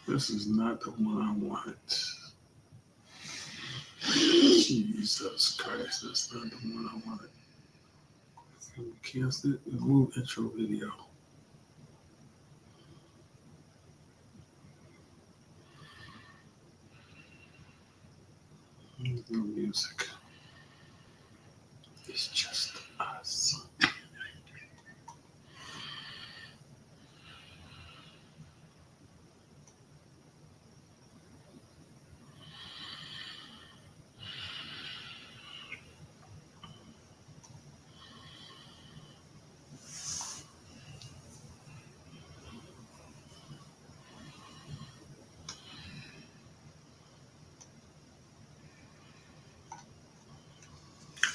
This is not the one I want. Jesus Christ, that's not the one I wanted. Cancel it. Remove intro video. No music. It's just us.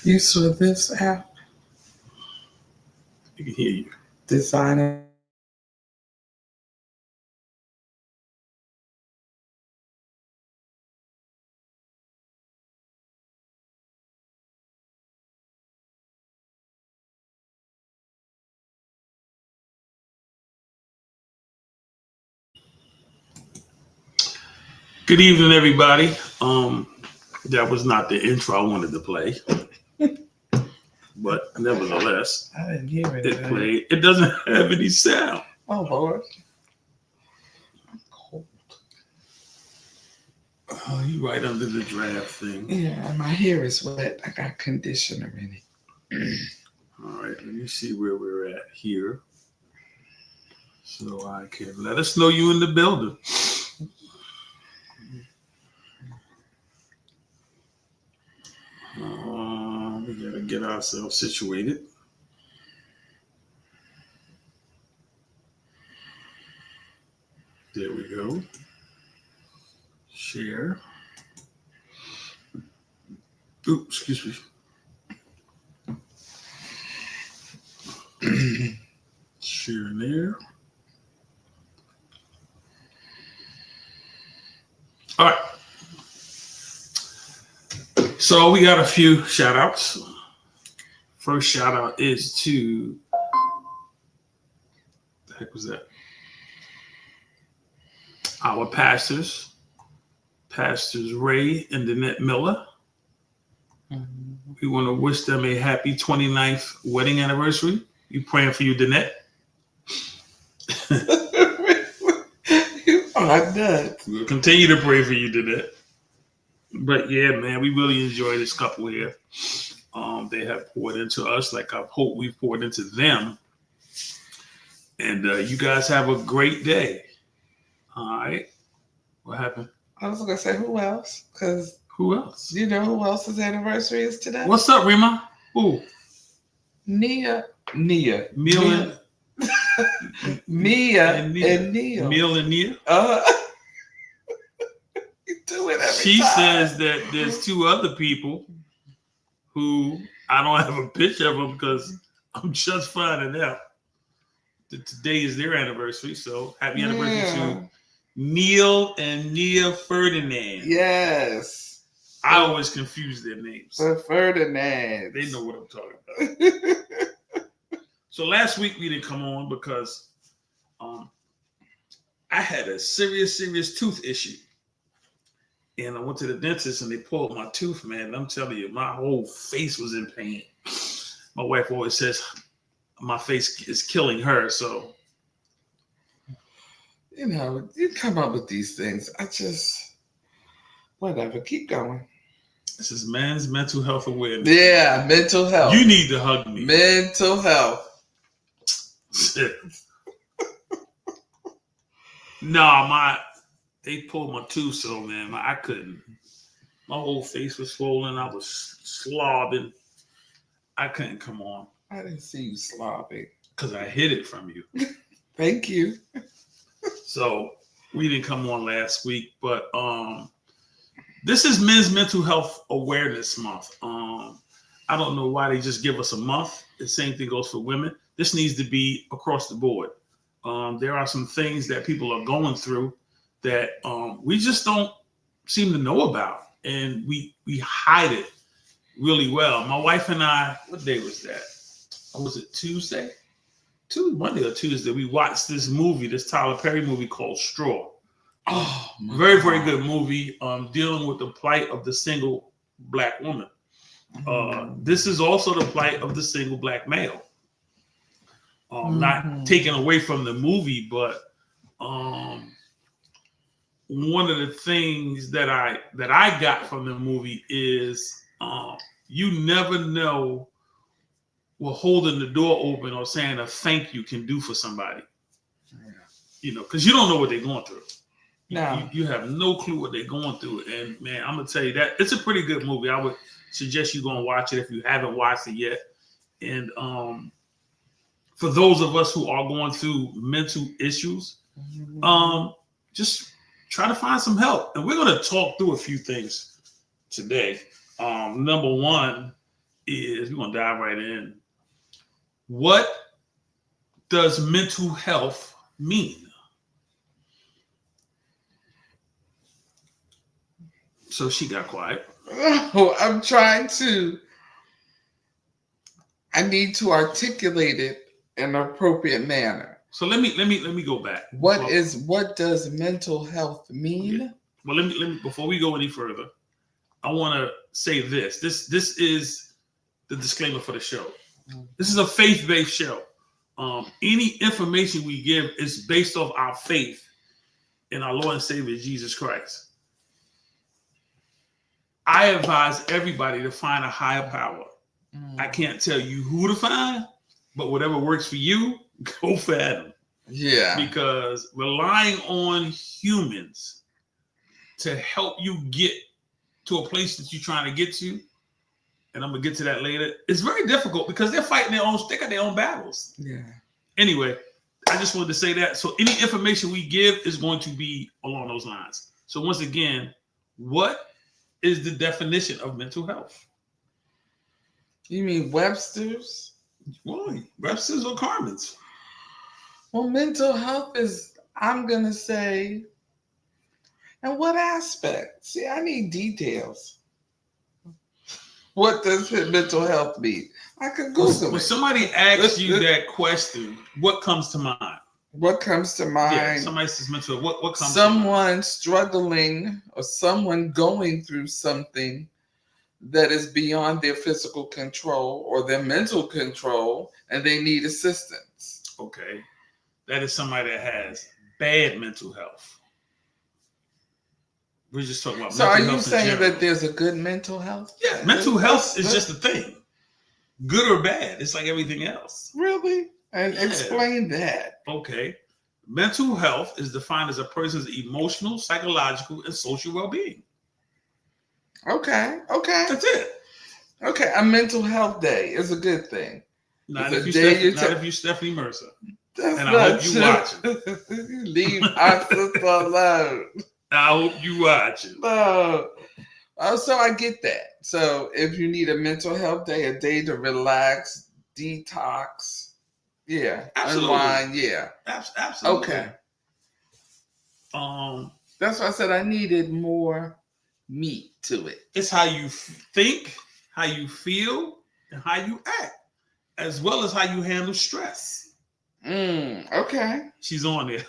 You saw this app? You can hear you. Designer. Good evening, everybody. That was not the intro I wanted to play, but nevertheless, I didn't hear it. it played. It doesn't have any sound. Oh, Lord. I'm cold. Oh, you right under the draft thing. Yeah, my hair is wet. I got conditioner in it. All right, let me see where we're at here, so I can let us know you in the building. We gotta get ourselves situated. There we go. Share. Oops, excuse me. Share in there. All right. So we got a few shout outs. First shout out is to, the heck was that? Our Pastors Ray and Danette Miller. We want to wish them a happy 29th wedding anniversary. You praying for you, Danette? You are nuts. We'll continue to pray for you, Danette. But yeah, man, we really enjoy this couple here. They have poured into us like I hope we've poured into them. And you guys have a great day. All right. What happened? I was going to say, who else? Because Who else? you know who else's anniversary is today? What's up, Rima? Who? Mia. Mia and Mia and and Nia. Neil. Mia and Nia. You do it every She time. says that there's two other people who I don't have a picture of them because I'm just finding out that today is their anniversary. So happy anniversary to Neil and Nia Ferdinand. Yes. I always confuse their names. The Ferdinand. They know what I'm talking about. So last week we didn't come on because I had a serious tooth issue. And I went to the dentist and they pulled my tooth, man. And I'm telling you, my whole face was in pain. My wife always says my face is killing her. So, You know, you come up with these things. Whatever, keep going. this is man's mental health awareness. Yeah, mental health. You need to hug me. Mental health. No, they pulled my tooth, so man, I couldn't. My whole face was swollen. I was slobbing. I couldn't come on I didn't see you slobbing. because I hid it from you. Thank you. So we didn't come on last week, but this is Men's Mental Health Awareness Month. I don't know why they just give us a month. The same thing goes for women. This needs to be across the board. There are some things that people are going through that we just don't seem to know about, and we hide it really well. My wife and I, what day was that? Was it Tuesday? Monday or Tuesday, we watched this movie, this Tyler Perry movie called Straw. Oh, my Very, very God. good movie. Dealing with the plight of the single black woman. Mm. This is also the plight of the single black male. Not Mhm. taken away from the movie, but one of the things that I got from the movie is you never know what holding the door open or saying a thank you can do for somebody. Yeah. You know, because you don't know what they're going through. No. You have no clue what they're going through. And man, I'm gonna tell you that it's a pretty good movie. I would suggest you go and watch it if you haven't watched it yet. And for those of us who are going through mental issues, just try to find some help. And we're gonna talk through a few things today. Number one is we're gonna dive right in. What does mental health mean? So she got quiet. Oh, I need to articulate it in an appropriate manner. So let me go back. What does mental health mean? Yeah. Well, let me before we go any further, I want to say this. This is the disclaimer for the show. This is a faith-based show. Any information we give is based off our faith in our Lord and Savior Jesus Christ. I advise everybody to find a higher power. I can't tell you who to find, but whatever works for you, go for them. Yeah. Because relying on humans to help you get to a place that you're trying to get to, and I'm gonna get to that later, it's very difficult because they're fighting they got their own battles. Yeah. Anyway, I just wanted to say that. So any information we give is going to be along those lines. So once again, what is the definition of mental health? You mean Webster's? Well, Webster's or Carmen's. Well, mental health is, I'm going to say, and what aspect? See, I need details. What does mental health mean? I could Google When it. somebody asks you that question, what comes to mind? What comes to mind? Yeah, somebody says mental health. What comes someone to mind? struggling or someone going through something that is beyond their physical control or their mental control, and they need assistance. Okay. That is somebody that has bad mental health. We're just talking about So mental are you health in saying general. that there's a good mental health? Yeah, mental health is just a thing. Good or bad. It's like everything else. Really? And Yeah. explain that. Okay. Mental health is defined as a person's emotional, psychological, and social well-being. Okay. That's it. Okay. A mental health day is a good thing. Not It's if a you day Stephanie, Stephanie Mercer. That's And I not hope you true. watching. Leave our sister alone. I hope you watching. No. So I get that. So if you need a mental health day, a day to relax, detox, yeah, Absolutely. unwind, yeah. Absolutely. Okay. That's why I said I needed more meat to it. It's how you think, how you feel, and how you act, as well as how you handle stress. Okay. She's on there.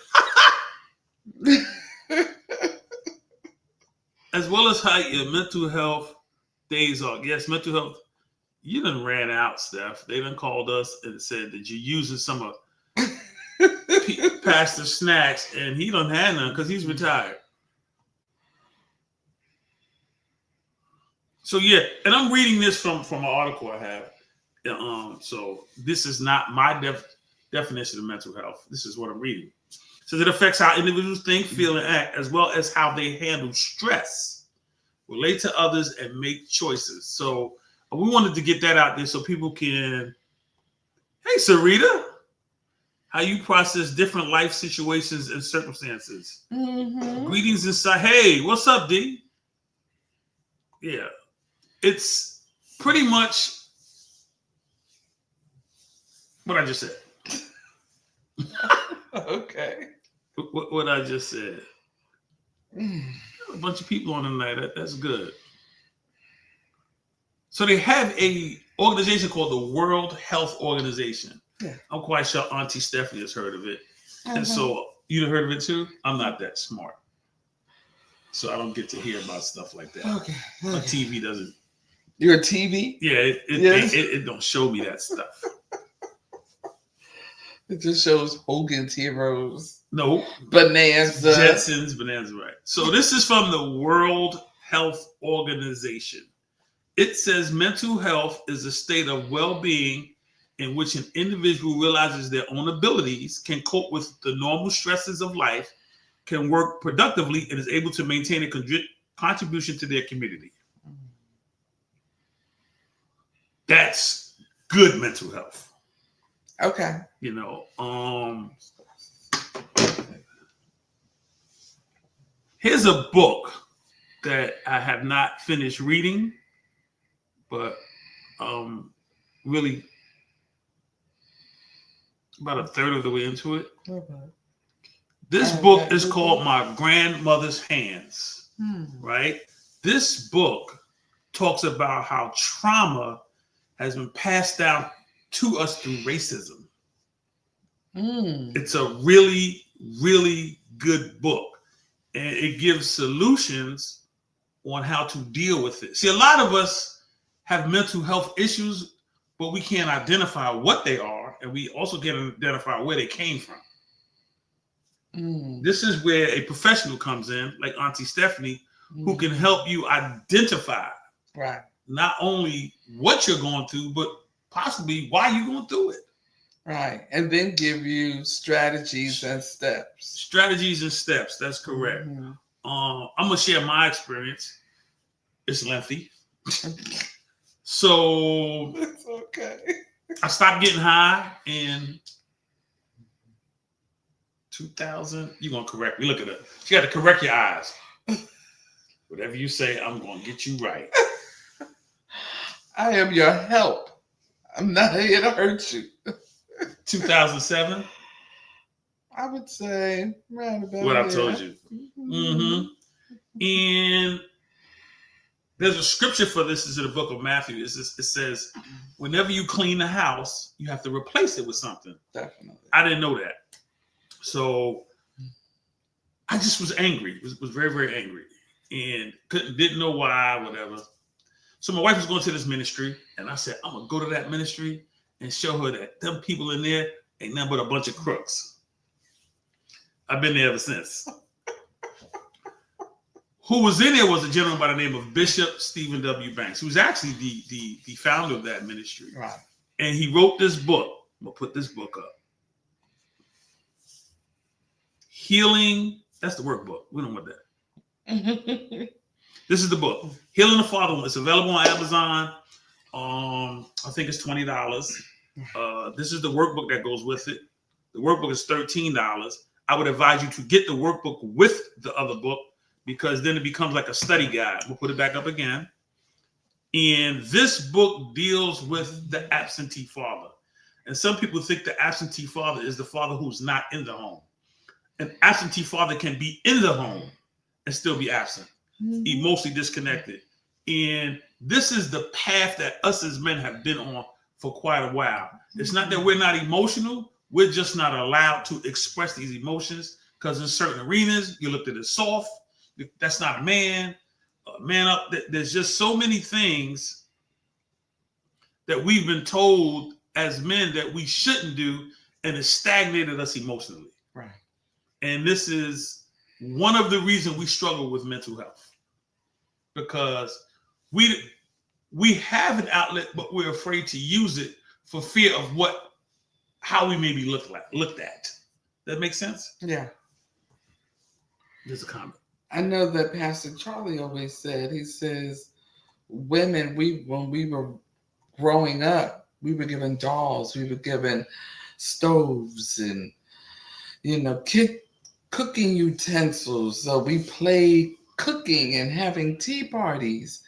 As well as how your mental health days are. Yes, mental health. You done ran out, Steph. They done called us and said that you're using some of Pastor Snacks, and he done had none because he's retired. So yeah, and I'm reading this from an article I have. So this is not my definition of mental health. This is what I'm reading. So it affects how individuals think, feel, and act, as well as how they handle stress, relate to others, and make choices. So we wanted to get that out there so people can, hey, Sarita, how you process different life situations and circumstances. Mm-hmm. Greetings inside. Hey, what's up, D? Yeah, it's pretty much what I just said. Okay. What I just said. A bunch of people on tonight. That's good. So they have a organization called the World Health Organization. Yeah. I'm quite sure Auntie Stephanie has heard of it. And so you heard of it too? I'm not that smart. so I don't get to hear about stuff like that. Okay. My TV doesn't. Your TV? Yeah, Yes. it don't show me that stuff. It just shows Hogan's Heroes, No, Bonanza. Jetsons, Bonanza, right. So this is from the World Health Organization. It says mental health is a state of well-being in which an individual realizes their own abilities, can cope with the normal stresses of life, can work productively, and is able to maintain a contribution to their community. That's good mental health. Okay. You know, here's a book that I have not finished reading, but really about a third of the way into it. This book is called My Grandmother's Hands, right? This book talks about how trauma has been passed down to us through racism. It's a really, really good book. And it gives solutions on how to deal with it. See, a lot of us have mental health issues, but we can't identify what they are. And we also can't identify where they came from. This is where a professional comes in, like Auntie Stephanie, who can help you identify not only what you're going through, but possibly why you're going through it. Right. And then give you strategies and steps. Strategies and steps. That's correct. I'm going to share my experience. It's lengthy. So it's okay. I stopped getting high in 2000. You're going to correct me. Look at it. You got to correct your eyes. Whatever you say, I'm going to get you right. I am your help. I'm not here to hurt you. 2007. I would say right about what I told you. And there's a scripture for this. Is in the book of Matthew. It says, whenever you clean the house, you have to replace it with something. Definitely. I didn't know that. So I just was angry. Was very, very angry. And didn't know why, whatever. So my wife was going to this ministry. And I said, I'm going to go to that ministry and show her that them people in there ain't nothing but a bunch of crooks. I've been there ever since. Who was in there was a gentleman by the name of Bishop Stephen W. Banks, who's actually the founder of that ministry. Right. And he wrote this book. I'm going to put this book up. Healing, that's the workbook. We don't want that. This is the book. Healing the Fatherless. It's available on Amazon. I think it's $20. This is the workbook that goes with it. The workbook is $13. I would advise you to get the workbook with the other book, because then it becomes like a study guide. We'll put it back up again. And this book deals with the absentee father. And some people think the absentee father is the father who's not in the home. An absentee father can be in the home and still be absent, emotionally disconnected. And this is the path that us as men have been on for quite a while. It's not that we're not emotional. We're just not allowed to express these emotions, because in certain arenas, you looked at it soft. That's not a man. Man up. There's just so many things that we've been told as men that we shouldn't do, and it stagnated us emotionally. Right. And this is one of the reasons we struggle with mental health, because we have an outlet, but we're afraid to use it for fear of how we may be looked at. That makes sense? Yeah. There's a comment. I know that Pastor Charlie always said, he says, women, when we were growing up, we were given dolls, we were given stoves and, cooking utensils. So we played cooking and having tea parties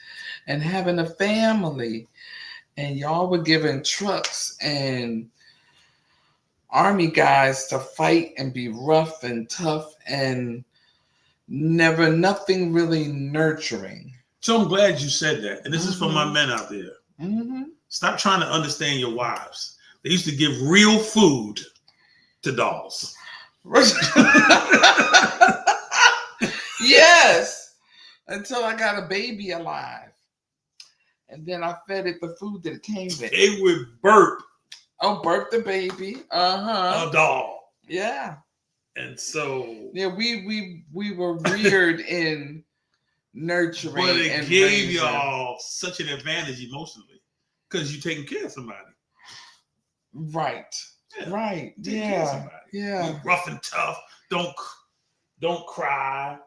and having a family. And y'all were given trucks and army guys to fight and be rough and tough and nothing really nurturing. So I'm glad you said that. And this is for my men out there. Stop trying to understand your wives. They used to give real food to dolls. Yes. until I got a baby alive. And then I fed it the food that it came with. It would burp Oh, burp the baby. Uh-huh. a dog. Yeah. And so, Yeah, we were reared in nurturing, but it and gave raising. y'all such an advantage emotionally because you're taking care of somebody. Right. Yeah. Right. Take care of somebody. Yeah. You're rough and tough. Don't cry.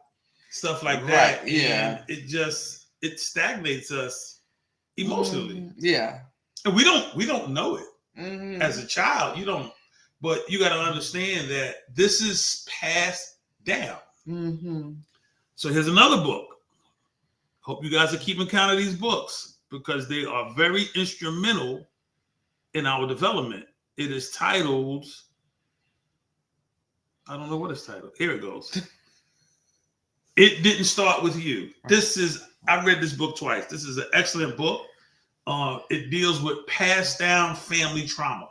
Stuff like that. Right, yeah. And it stagnates us emotionally. Yeah. And we don't know it. Mm-hmm. As a child, you don't, but you got to understand that this is passed down. Mm-hmm. So here's another book. Hope you guys are keeping count of these books because they are very instrumental in our development. It is titled, I don't know what it's titled. Here it goes. It Didn't Start With You. I read this book twice. This is an excellent book. It deals with passed down family trauma.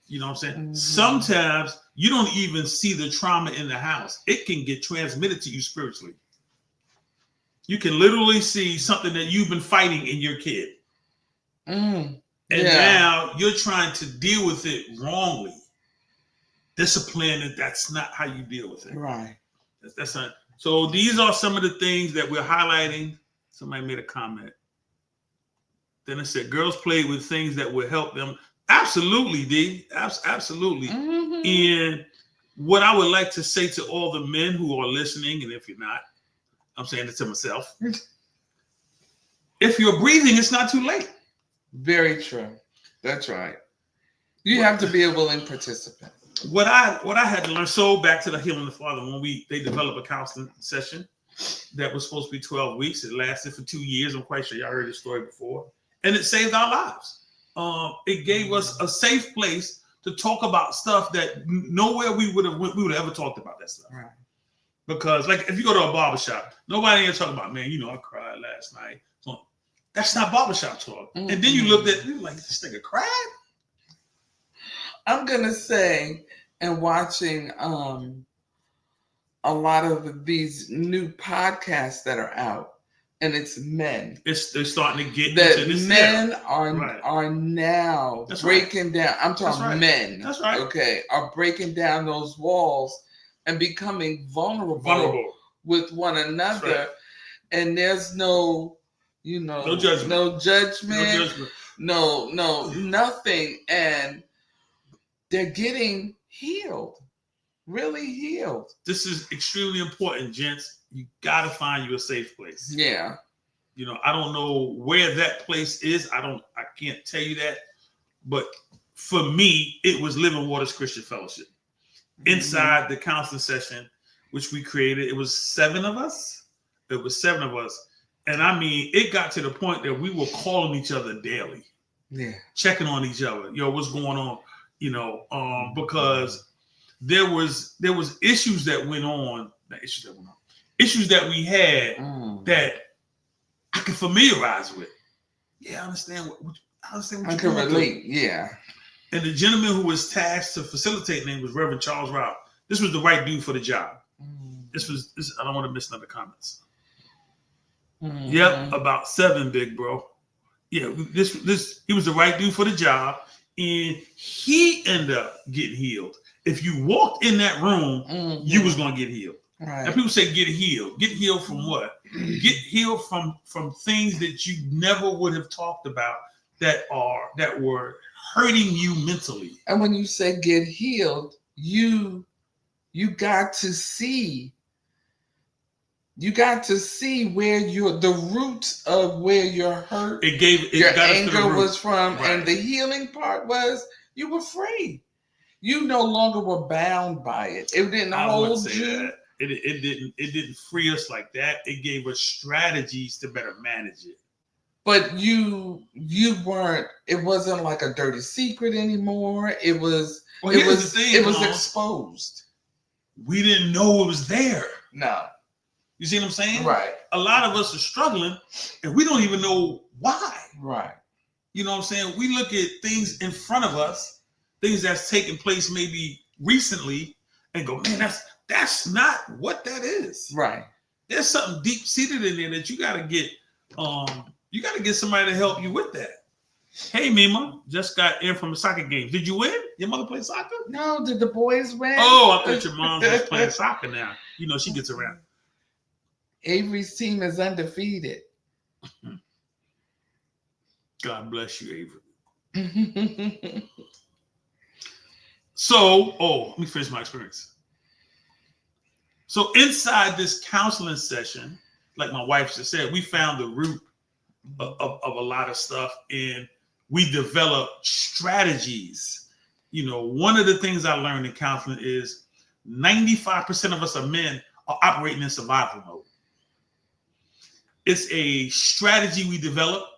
You know what I'm saying? Mm-hmm. Sometimes you don't even see the trauma in the house. It can get transmitted to you spiritually. You can literally see something that you've been fighting in your kid. Mm. And now you're trying to deal with it wrongly. Discipline, that's not how you deal with it. Right. That's not. So these are some of the things that we're highlighting. Somebody made a comment. Then it said, girls play with things that will help them. Absolutely, D. Absolutely. Mm-hmm. And what I would like to say to all the men who are listening, and if you're not, I'm saying it to myself. If you're breathing, it's not too late. Very true. That's right. You have to be a willing participant. What I had to learn, so back to the Healing the Father, when they developed a counseling session that was supposed to be 12 weeks. It lasted for 2 years. I'm quite sure y'all heard this story before. And it saved our lives. It gave us a safe place to talk about stuff that nowhere we would have ever talked about that stuff. Right. Because like if you go to a barbershop, nobody ain't talking about, man, I cried last night. So that's not barbershop talk. Mm-hmm. And then you looked at you like, this nigga cried? I'm gonna say, and watching a lot of these new podcasts that are out, and it's men. They're starting to get that into this. Men era. are now That's breaking down. I'm talking That's right. men. That's right. Okay, are breaking down those walls and becoming vulnerable with one another. Right. And there's no judgment. No judgment. No, nothing. And they're getting healed. Really healed. This is extremely important, gents. You got to find you a safe place. Yeah. I don't know where that place is. I can't tell you that. But for me, it was Living Waters Christian Fellowship. Inside the counseling session, which we created, it was 7 of us. And I mean, it got to the point that we were calling each other daily. Yeah. Checking on each other. What's going on? Because there was issues that went on. Issues that we had that I can familiarize with. Yeah, I understand what I can relate. Yeah. And the gentleman who was tasked to facilitate name was Reverend Charles Rao. This was the right dude for the job. This. I don't want to miss another comments. Yep, about 7, big bro. Yeah, this he was the right dude for the job, and he ended up getting healed. If you walked in that room, you was gonna get healed. Right. And people say get healed. Get healed from what? Get healed from things that you never would have talked about that were hurting you mentally. And when you say get healed, you got to see. You got to see where the roots of where your hurt, your anger was from, right. And the healing part was you were free. You no longer were bound by it. It didn't hold you. It didn't free us like that. It gave us strategies to better manage it. But you weren't. It wasn't like a dirty secret anymore. It was. Well, it was exposed. We didn't know it was there. No. You see what I'm saying? Right. A lot of us are struggling, and we don't even know why. Right. You know what I'm saying? We look at things in front of us, things that's taken place maybe recently, and go, man, that's not what that is. Right. there's something deep seated in there that you got to get. You got to get somebody to help you with that. Hey, Mima, just got in from a soccer game. Did you win? Your mother play soccer? No, did the boys win? Oh, I thought your mom was playing soccer now. You know, she gets around. Avery's team is undefeated. God bless you, Avery. So, let me finish my experience. So inside this counseling session, like my wife just said, we found the root of a lot of stuff, and we developed strategies. You know, one of the things I learned in counseling is 95% of us are men are operating in survival mode. It's a strategy we developed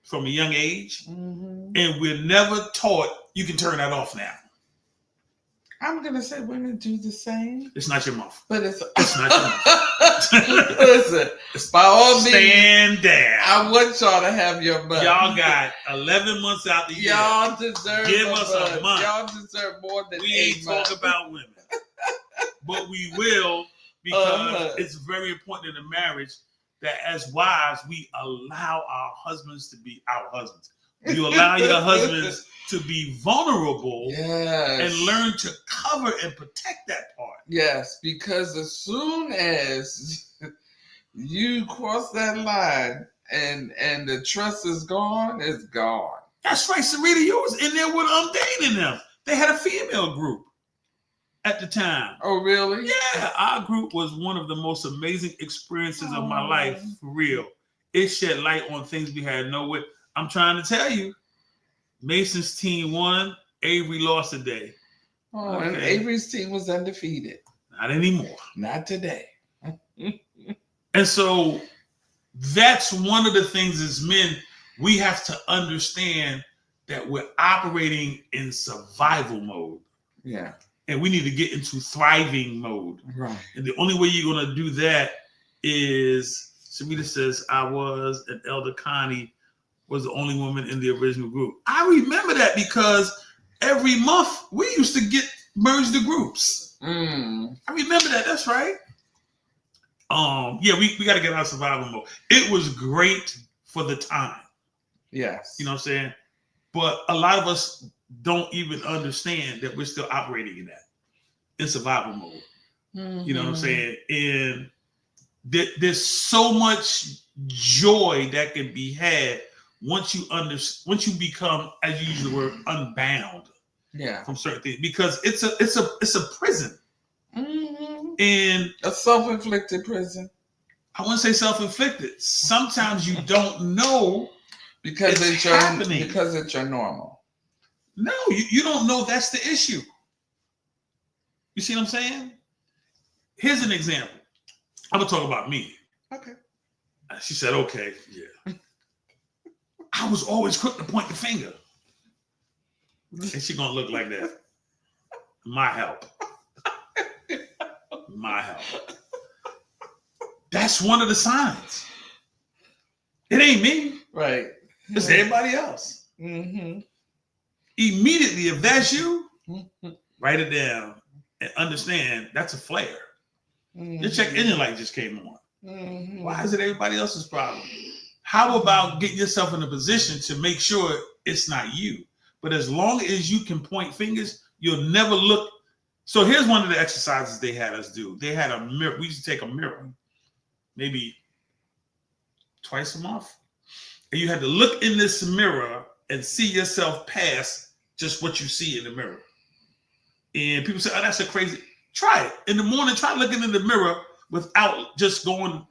from a young age, and we're never taught you can turn that off now. I'm gonna say women do the same. It's not your mouth. But it's not your mouth. Listen, by all means, stand down. I want y'all to have your money. Y'all got 11 months out the year. Y'all deserve Give us a month. Y'all deserve more than we 8 ain't months. talk about women. But we will, because it's very important in a marriage that as wives, we allow our husbands to be our husbands. You allow your husbands to be vulnerable and learn to cover and protect that part. Yes, because as soon as you cross that line and the trust is gone, it's gone. That's right, Sarita. You was in there with dating them. They had a female group at the time. Oh, really? Yeah, our group was one of the most amazing experiences of my life, for real. It shed light on things we had no way. I'm trying to tell you, Mason's team won. Avery lost today. Oh, okay. And Avery's team was undefeated. Not anymore. Not today. And so that's one of the things as men, we have to understand that we're operating in survival mode. Yeah. And we need to get into thriving mode. Right. And the only way you're going to do that is, Sarita says, I was, and Elder Connie was the only woman in the original group. I remember that because every month we used to merge the groups. I remember that. That's right. Yeah, we got to get out of survival mode. It was great for the time. Yes. You know what I'm saying? But a lot of us don't even understand that we're still operating in survival mode. You know what I'm saying? And there's so much joy that can be had once you become, as you use the word, unbound from certain things, because it's a prison. And a self-inflicted prison. I wouldn't say self-inflicted. Sometimes you don't know because it's happening. Because it's your normal. No, you don't know that's the issue. You see what I'm saying? Here's an example. I'm gonna talk about me. Okay. She said, okay, yeah. I was always quick to point the finger. And she gonna look like that. My help. My help. That's one of the signs. It ain't me. Right. It's everybody else. Immediately, if that's you, write it down and understand that's a flare. Your check engine light just came on. Why is it everybody else's problem? How about getting yourself in a position to make sure it's not you? But as long as you can point fingers, you'll never look. So here's one of the exercises they had us do. They had a mirror. We used to take a mirror, maybe twice a month. And you had to look in this mirror and see yourself past just what you see in the mirror. And people say, oh, that's a crazy. Try it. In the morning, try looking in the mirror without just going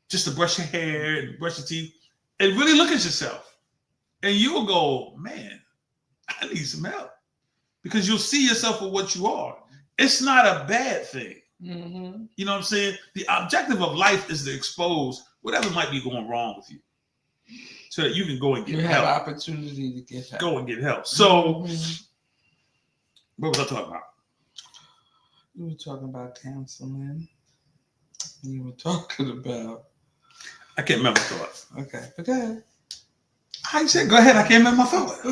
just to brush your hair and brush your teeth. And really look at yourself. And you will go, man, I need some help. Because you'll see yourself for what you are. It's not a bad thing. You know what I'm saying? The objective of life is to expose whatever might be going wrong with you, so that you can go and get help. You have opportunity to get help. Go and get help. So, what was I talking about? You were talking about counseling. You were talking about. I can't remember my thoughts. Okay, but go ahead. I said, go ahead. I can't remember my thoughts.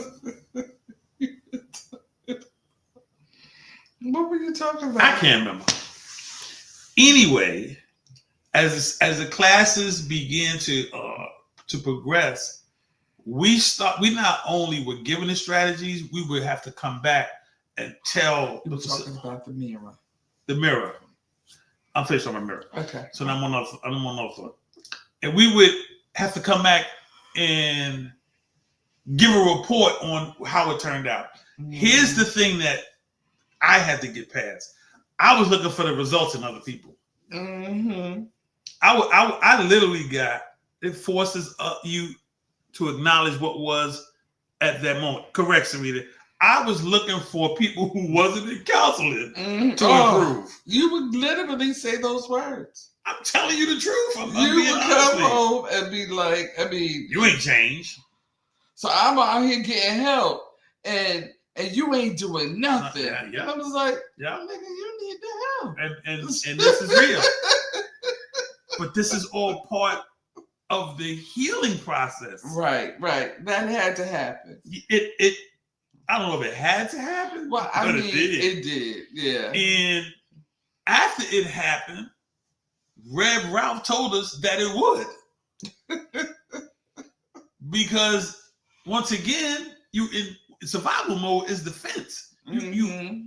What were you talking about? I can't remember. Anyway, as the classes began to progress, we not only were given the strategies, we would have to come back and tell You were talking about the mirror. the mirror. I'm finished on my mirror. Okay. So now I'm on another thought. And we would have to come back and give a report on how it turned out. Here's the thing that I had to get past. I was looking for the results in other people. Mm-hmm. I literally got, it forces you to acknowledge what was at that moment. Correct, Sarita. I was looking for people who wasn't in counseling to improve. You would literally say those words. I'm telling you the truth. I'm You being would honest come with you. home and be like, You ain't changed. so I'm out here getting help, and you ain't doing nothing. Yeah. And I was like, Yeah. nigga, you need the help. And this is real. But this is all part of the healing process. Right. That had to happen. It I don't know if it had to happen, Well, but I mean, it did. it did. Yeah. And after it happened, Rev Ralph told us that it would. Because once again, you in survival mode is defense. You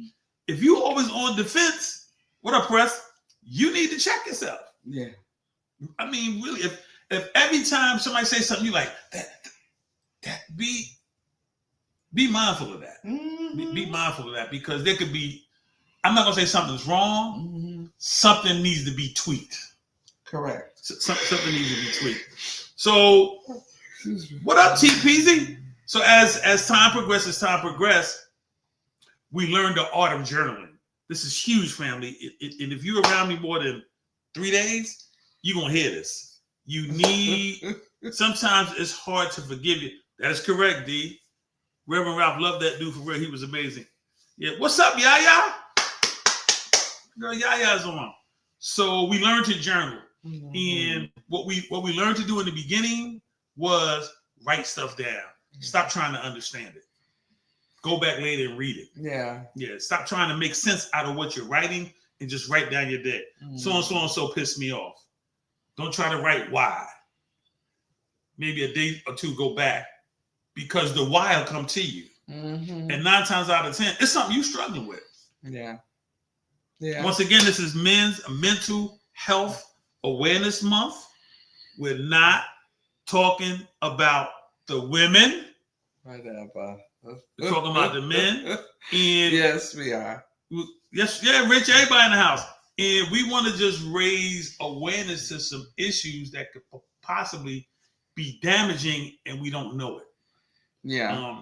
if you always on defense, what up, press? You need to check yourself. Yeah. I mean, really, if every time somebody says something, you like that be mindful of that. Be mindful of that, because there could be. I'm not gonna say something's wrong. Something needs to be tweaked. Correct. Something needs to be tweaked. So, what up, T Peasy? So as time progressed, we learned the art of journaling. This is huge, family. And if you're around me more than 3 days, you're gonna hear this. You need. Sometimes it's hard to forgive you. That is correct, D. Reverend Ralph loved that dude for real. He was amazing. Yeah. What's up, Yaya? Girl, Yaya's on. So we learned to journal. And what we learned to do in the beginning was write stuff down. Stop trying to understand it. Go back later and read it. Yeah. Stop trying to make sense out of what you're writing and just write down your day. So and so pissed me off. Don't try to write why. Maybe a day or two go back, because the why will come to you. And 9 times out of 10, it's something you're struggling with. Yeah. Once again, this is Men's Mental Health Awareness Month. We're not talking about the women. Whatever. We're talking about the men. And yes, we are. Yes, yeah, Rich, everybody in the house. And we want to just raise awareness to some issues that could possibly be damaging, and we don't know it. Yeah.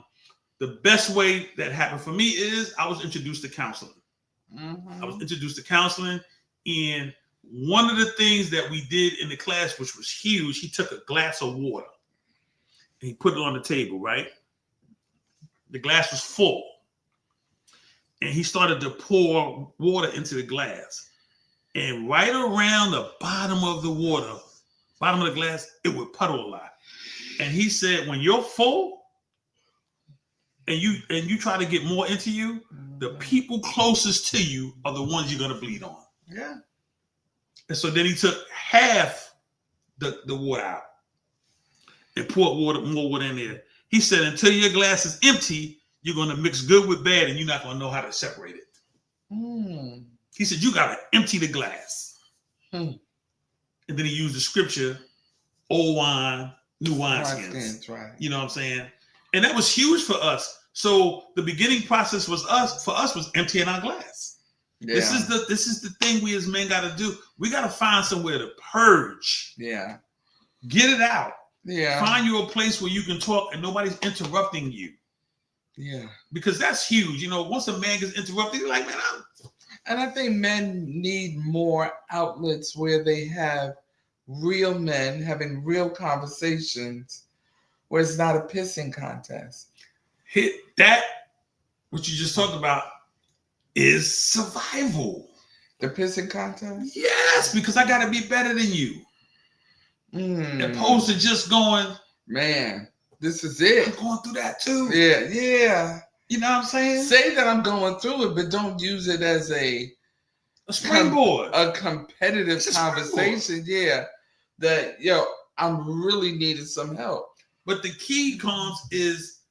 The best way that happened for me is I was introduced to counseling. I was introduced to counseling, and one of the things that we did in the class, which was huge, he took a glass of water and he put it on the table, right? The glass was full. And he started to pour water into the glass. And right around the bottom of the water, bottom of the glass, it would puddle a lot. And he said, when you're full and you try to get more into you, the people closest to you are the ones you're gonna bleed on. Yeah. And so then he took half the water out and poured more water in there. He said, until your glass is empty, you're gonna mix good with bad, and you're not gonna know how to separate it. He said, you gotta empty the glass. And then he used the scripture, old wine, new wineskins. Right. You know what I'm saying? And that was huge for us. So the beginning process was was emptying our glass. Yeah. This is the thing we as men gotta do. We gotta find somewhere to purge. Yeah. Get it out. Yeah. Find you a place where you can talk and nobody's interrupting you. Yeah. Because that's huge. You know, once a man gets interrupted, you're like, man, And I think men need more outlets where they have real men having real conversations, where it's not a pissing contest. Hit that, what you just talked about, is survival. The pissing contest? Yes, because I gotta be better than you. Opposed to just going, man, this is it. I'm going through that too. Yeah. You know what I'm saying? Say that I'm going through it, but don't use it as a A springboard. a competitive It's a conversation. Yeah, that I'm really needing some help. But the key comes is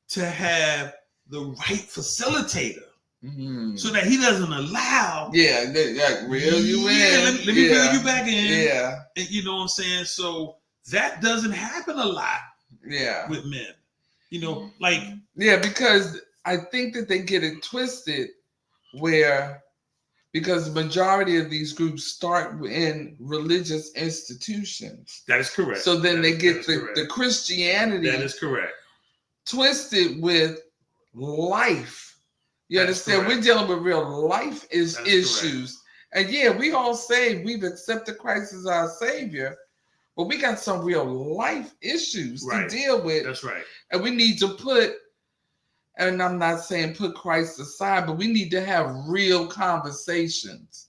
to have the right facilitator so that he doesn't allow. Yeah, like reel you in. Let me reel you back in. Yeah. And you know what I'm saying? So that doesn't happen a lot with men. You know, like. Yeah, because I think that they get it twisted because the majority of these groups start in religious institutions. That is correct. So then they get the Christianity. That is correct. Twisted with life. You understand? We're dealing with real life issues. Correct. And we all say we've accepted Christ as our Savior, but we got some real life issues to deal with. That's right. And we need to and I'm not saying put Christ aside, but we need to have real conversations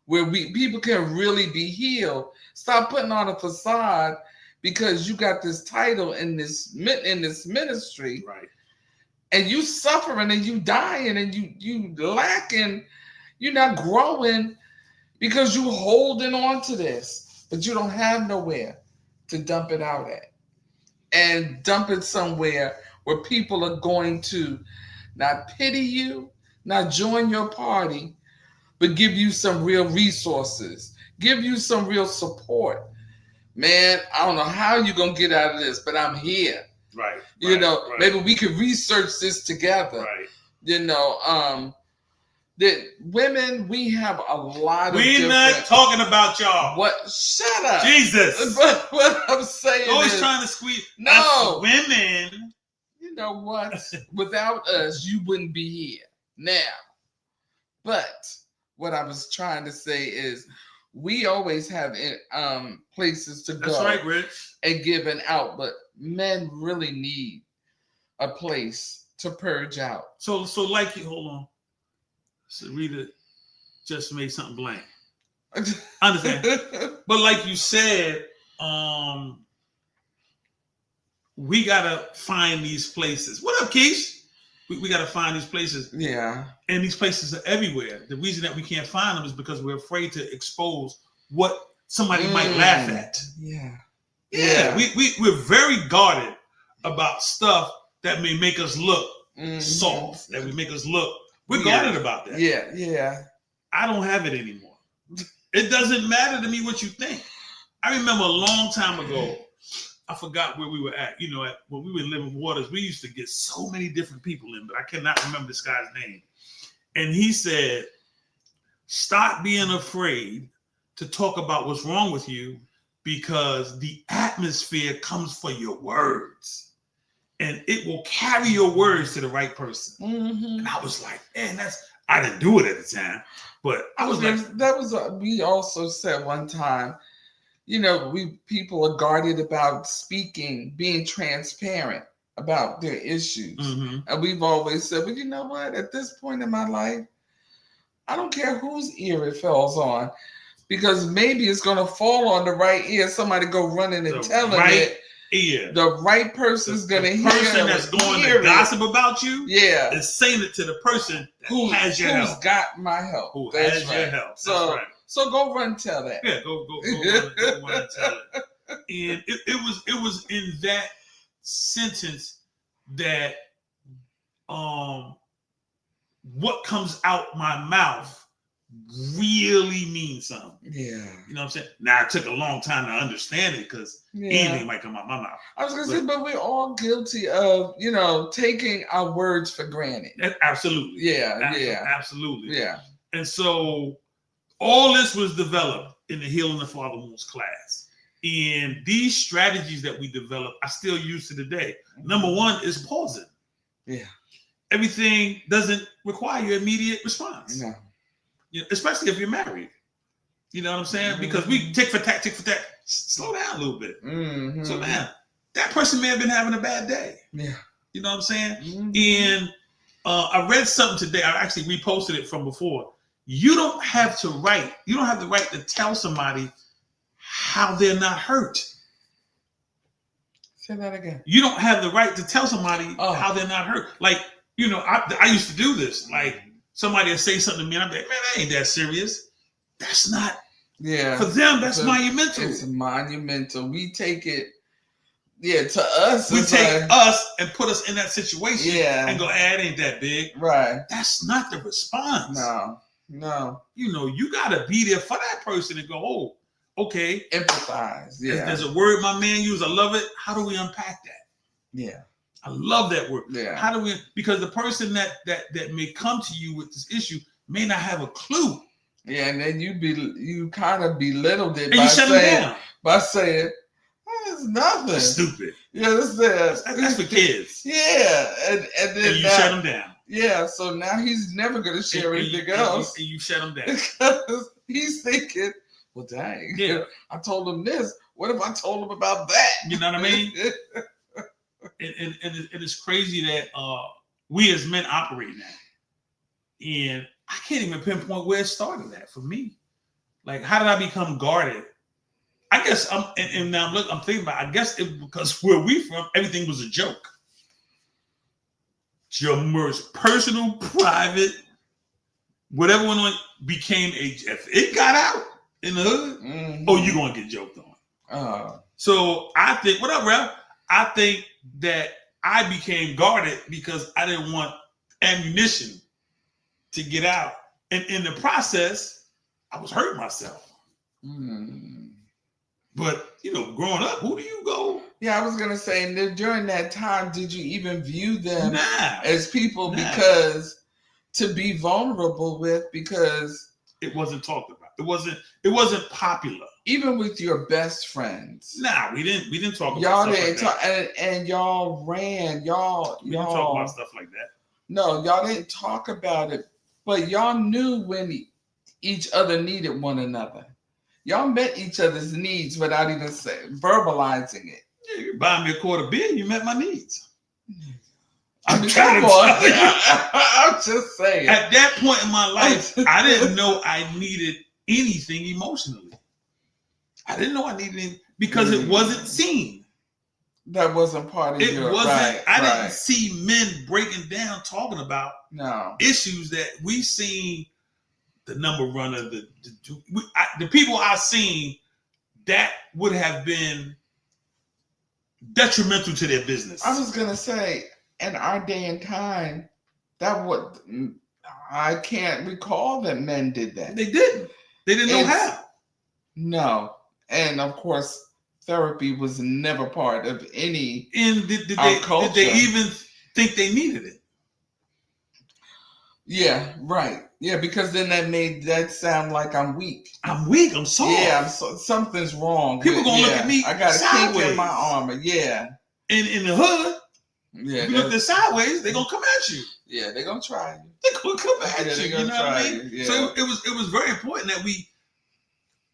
where people can really be healed. Stop putting on a facade because you got this title in this ministry, right? And you suffering and you dying and you lacking, you're not growing because you holding on to this, but you don't have nowhere to dump it out at, and dump it somewhere where people are going to not pity you, not join your party, but give you some real resources, give you some real support. Man, I don't know how you're going to get out of this, but I'm here. Right. Maybe we could research this together. Right. That women, we have a lot of We're not talking about y'all. What? Shut up. Jesus. But what I'm saying always trying to squeeze. No. Women. You know what? Without us, you wouldn't be here now. But what I was trying to say is we always have places to go. That's right, Rich. And give an outlet. Men really need a place to purge out. So like you, hold on. So Rita just made something blank. I understand. But like you said, we gotta find these places. What up, Keish? We gotta find these places. Yeah. And these places are everywhere. The reason that we can't find them is because we're afraid to expose what somebody might laugh at. Yeah. Yeah. We're very guarded about stuff that may make us look soft, that would make us look. We're guarded about that. Yeah. I don't have it anymore. It doesn't matter to me what you think. I remember a long time ago, I forgot where we were at. When we were in Living Waters, we used to get so many different people in, but I cannot remember this guy's name. And he said, stop being afraid to talk about what's wrong with you because the atmosphere comes for your words. And it will carry your words to the right person. Mm-hmm. And I was like, man, I didn't do it at the time. But I was we also said one time, people are guarded about speaking, being transparent about their issues. Mm-hmm. And we've always said, well, you know what? At this point in my life, I don't care whose ear it falls on, because maybe it's going to fall on the right ear. Somebody go running and telling it. Ear. The right person's going to hear. The person that's going to gossip about you is saying it to the person who has your help. Who's got my help. Who has your help. So go run and tell that. Yeah, go run and tell it. And it was in that sentence that what comes out my mouth really means something. Yeah. You know what I'm saying? Now, it took a long time to understand it because anything might come out my mouth. I was going to say, but we're all guilty of, taking our words for granted. Absolutely. Yeah. Absolutely. Yeah. And so all this was developed in the Healing the Father Wounds class. And these strategies that we developed, I still use to today. Number one is pausing. Yeah. Everything doesn't require your immediate response. No. Especially if you're married. You know what I'm saying? Mm-hmm. Because we tick for tack. Slow down a little bit. Mm-hmm. So, man, that person may have been having a bad day. Yeah. You know what I'm saying? Mm-hmm. And I read something today. I actually reposted it from before. You don't have the right to tell somebody how they're not hurt. Say that again. You don't have the right to tell somebody how they're not hurt. Like, I used to do this. Like, somebody will say something to me, and I'm like, man, that ain't that serious. That's not Yeah. for them. That's So monumental. It's monumental. We take it. Yeah, to us, We it's take like, us and put us in that situation Yeah. and go, it ain't that big. right. That's not the response. No. You know, you gotta be there for that person and go, oh, okay. Empathize. Yeah. There's a word my man used. I love it. How do we unpack that? Yeah. I love that word. Yeah. How do we? Because the person that may come to you with this issue may not have a clue. Yeah, and then you kind of belittled it And you shut them down by saying, it's nothing. That's stupid. Yeah, That's for kids. Yeah, and then you shut them down. Yeah, so now he's never going to share anything else. And you shut them down. Because he's thinking, well, dang, yeah. I told him this. What if I told him about that? You know what I mean? and it's crazy that we as men operate in that. And I can't even pinpoint where it started at for me. Like, how did I become guarded? I guess and now look, I'm thinking about. I guess it because where we from, everything was a joke. Your most personal, private, whatever went on became if it got out in the hood, oh, you're gonna get joked on. So I think, what up, Ralph? I think that I became guarded because I didn't want ammunition to get out. And in the process, I was hurting myself. But, you know, growing up, who do you go? Yeah, I was going to say, during that time, did you even view them as people because to be vulnerable with, because it wasn't talked about. It wasn't popular. Even with your best friends. Nah, we didn't talk about y'all stuff didn't like that. And y'all ran. We didn't talk about stuff like that. No, y'all didn't talk about it, but y'all knew when each other needed one another. Y'all met each other's needs without even verbalizing it. Yeah, you buy me a quart of beer, you met my needs. I mean, come on. I'm just saying. At that point in my life, I didn't know I needed anything emotionally. I didn't know I needed anything because it wasn't seen. That wasn't part of it your wasn't. Right, I didn't see men breaking down talking about issues that we seen. The number runner, the people I seen, that would have been detrimental to their business. I was gonna say, in our day and time, I can't recall that men did that. They didn't. They didn't know how. No, and of course, therapy was never part of any. And did they even think they needed it? Yeah, right. Yeah, because then that made that sound like I'm weak. I'm weak. I'm soft. Yeah, something's wrong. People gonna look at me. I got a sideways. kink in my armor. Yeah. In the hood, if you look at sideways, they're gonna come at you. Yeah, they're gonna try you. They're gonna come at you. You know what I mean? Yeah. So it was very important that we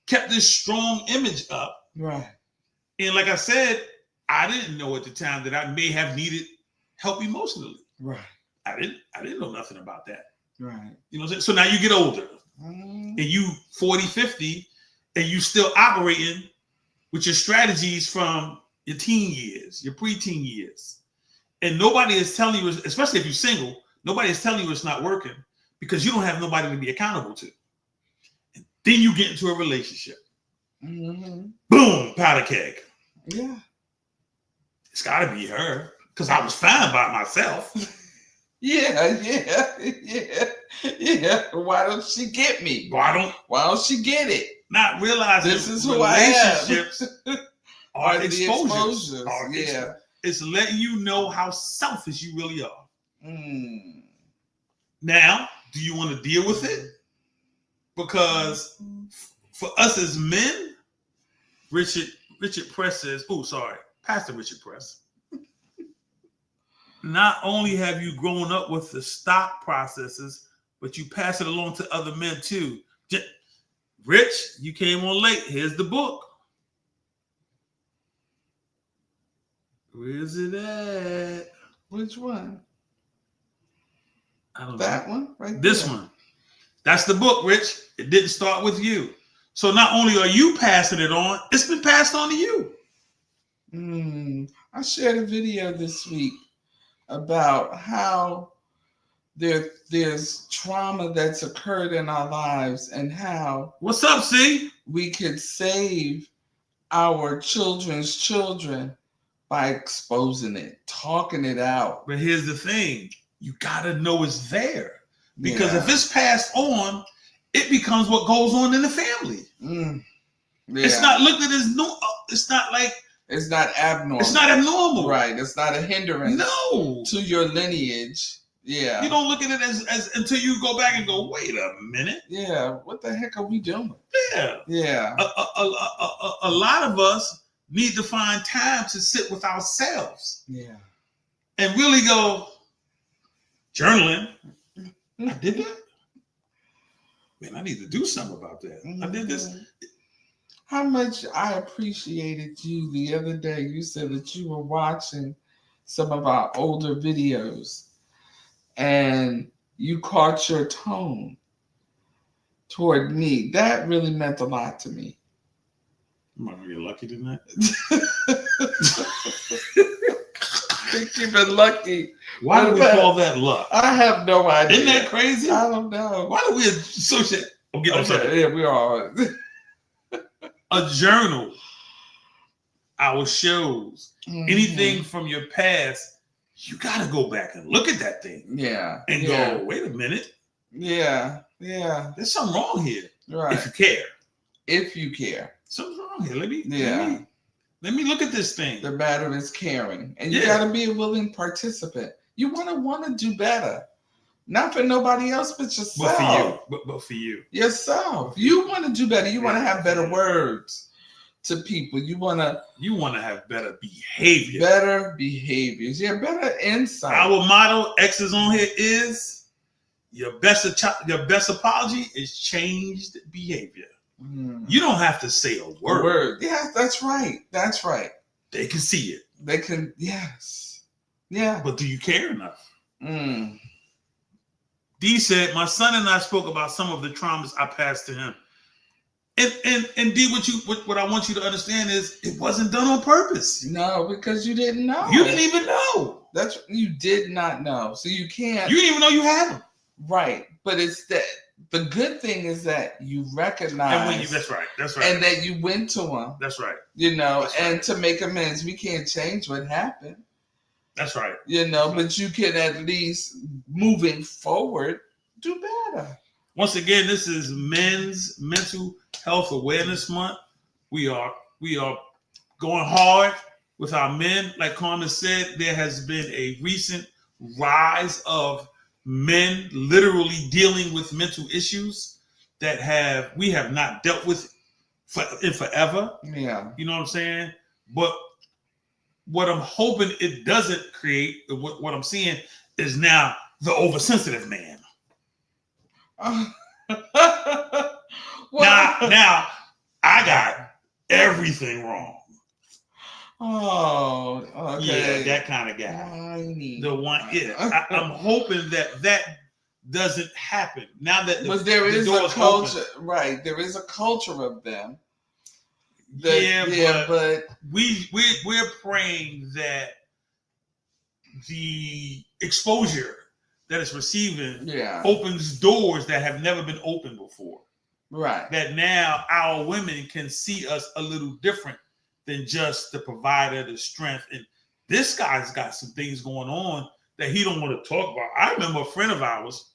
kept this strong image up. Right. And like I said, I didn't know at the time that I may have needed help emotionally. Right. I didn't know nothing about that. Right. You know what I'm saying? So now you get older and you 40, 50, and you still operating with your strategies from your teen years, your preteen years. And nobody is telling you, especially if you're single, nobody is telling you it's not working because you don't have nobody to be accountable to. And then you get into a relationship. Boom, powder keg. Yeah. It's got to be her because I was fine by myself. Yeah. Why don't she get me? Why don't she get it? Not realizing this is who I am. Relationships are the exposures. Yeah. It's letting you know how selfish you really are. Now, do you want to deal with it? Because for us as men, Richard Press says, Pastor Richard Press. Not only have you grown up with the stock processes, but you pass it along to other men too. Rich, you came on late. Here's the book. Where's it at? Which one? I don't know. That one? Right this there. One. That's the book, Rich. It didn't start with you. So not only are you passing it on, it's been passed on to you. I shared a video this week about how there's trauma that's occurred in our lives, and how What's up, C? we could save our children's children by exposing it, talking it out. But here's the thing: you gotta know it's there, because Yeah. if it's passed on, it becomes what goes on in the family. Yeah. It's not looked at as no. It's not like It's not abnormal. it's not abnormal. Right. It's not a hindrance No. to your lineage. Yeah. You don't look at it as until you go back and go, wait a minute. Yeah. What the heck are we doing? Yeah. Yeah. A lot of us need to find time to sit with ourselves Yeah. and really go journaling. I did that. Man, I need to do something about that. I did this. How much I appreciated you the other day. You said that you were watching some of our older videos and you caught your tone toward me. That really meant a lot to me. Am I gonna get lucky tonight? I think you've been lucky. Why do we call that luck? I have no idea. Isn't that crazy? I don't know. Why do we associate? I'm getting Okay, yeah, we are. a journal, our shows, anything from your past. You got to go back and look at that thing. Yeah. And yeah. go, wait a minute. Yeah. Yeah. There's something wrong here. Right. If you care. If you care. Something's wrong here. Let me look at this thing. The matter is caring. And you got to be a willing participant. You want to do better. Not for nobody else, but yourself. But for you. But for you. Yourself. You want to do better. You want to have better words to people. You want to have better behavior. Better behaviors. Yeah, better insight. Our motto, X is on here, is your best apology is changed behavior. You don't have to say a word. Yeah, that's right. That's right. They can see it. They can, yes. Yeah. But do you care enough? D said, my son and I spoke about some of the traumas I passed to him. And D, what I want you to understand is it wasn't done on purpose. No, because you didn't know. You didn't even know. You did not know. So you can't. You didn't even know you had them. Right. But it's that the good thing is that you recognize. That's right. And that you went to them. That's right. And to make amends. We can't change what happened. That's right. But you can at least, moving forward, do better. Once again, this is Men's Mental Health Awareness Month. We are going hard with our men. Like Carmen said, there has been a recent rise of men literally dealing with mental issues that we have not dealt with in forever. Yeah. You know what I'm saying? But what I'm hoping it doesn't create, what I'm seeing is now the oversensitive man. Now I got everything wrong. Oh, okay. Yeah, that kind of guy. The one, I'm hoping that doesn't happen now that but there is a culture, right? There is a culture of them. But we're praying that the exposure that it's receiving opens doors that have never been opened before. Right. That now our women can see us a little different than just the provider, the strength. And this guy's got some things going on that he don't want to talk about. I remember a friend of ours,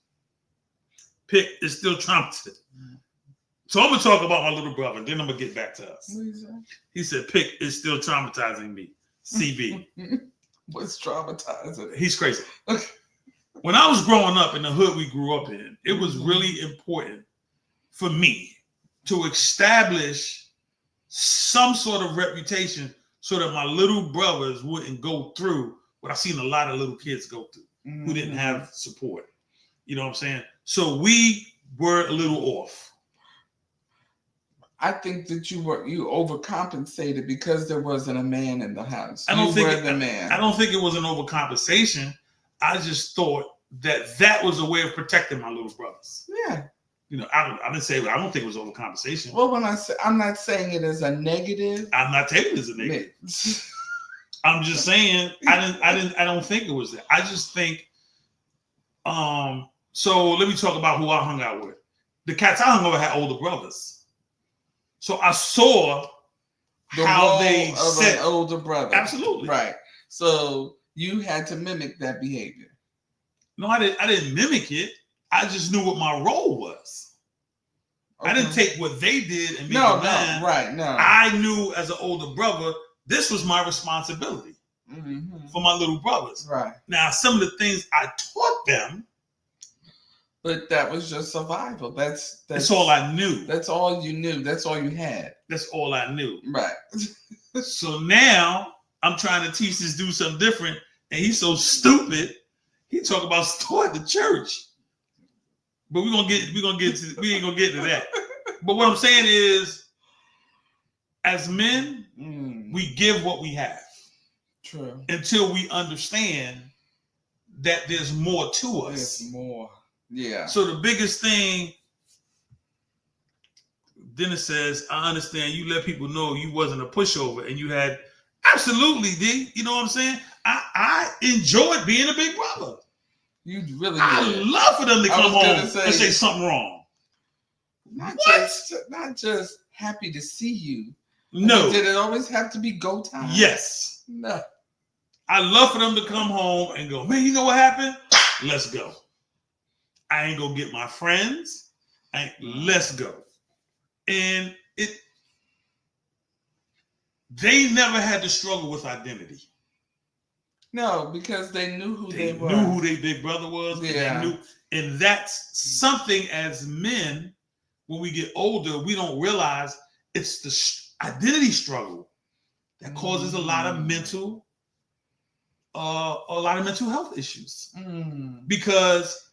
Pick, is still traumatized. So I'm going to talk about my little brother, then I'm going to get back to us. He said, Pick is still traumatizing me. CB. What's traumatizing? He's crazy. When I was growing up in the hood we grew up in, it was really important for me to establish some sort of reputation so that my little brothers wouldn't go through what I've seen a lot of little kids go through who didn't have support. You know what I'm saying? So we were a little off. I think that you overcompensated because there wasn't a man in the house. I don't think it was an overcompensation. I just thought that was a way of protecting my little brothers. Yeah. I didn't say I don't think it was overcompensation. Well, when I say I'm not saying it as a negative. I'm not taking it as a negative. I'm just saying I don't think it was that. I just think So let me talk about who I hung out with. The cats I hung out with had older brothers. So I saw how role they of set an older brother. Absolutely. Right. So you had to mimic that behavior. No, I didn't mimic it. I just knew what my role was. Okay. I didn't take what they did and make No, it mine. right, no. I knew as an older brother, this was my responsibility for my little brothers. Right. Now, some of the things I taught them, but that was just survival. That's all I knew. That's all you knew. That's all you had. That's all I knew. Right. So now I'm trying to teach this dude something different, and he's so stupid. He talk about starting the church. But we ain't gonna get to that. But what I'm saying is, as men, we give what we have. True. Until we understand that there's more to us. There's more. Yeah. So the biggest thing, Dennis says, I understand you let people know you wasn't a pushover and you had absolutely, D. You know what I'm saying? I enjoyed being a big brother. You really did. I love for them to come home and say something wrong. Not just happy to see you. No. Did it always have to be go time? Yes. No. I love for them to come home and go, man, you know what happened? Let's go. I ain't gonna get my friends. Let's go. And they never had to struggle with identity. No, because they knew who they were. Knew who their big brother was. Yeah. And that's something as men, when we get older, we don't realize it's the identity struggle that causes a lot of mental health issues. Because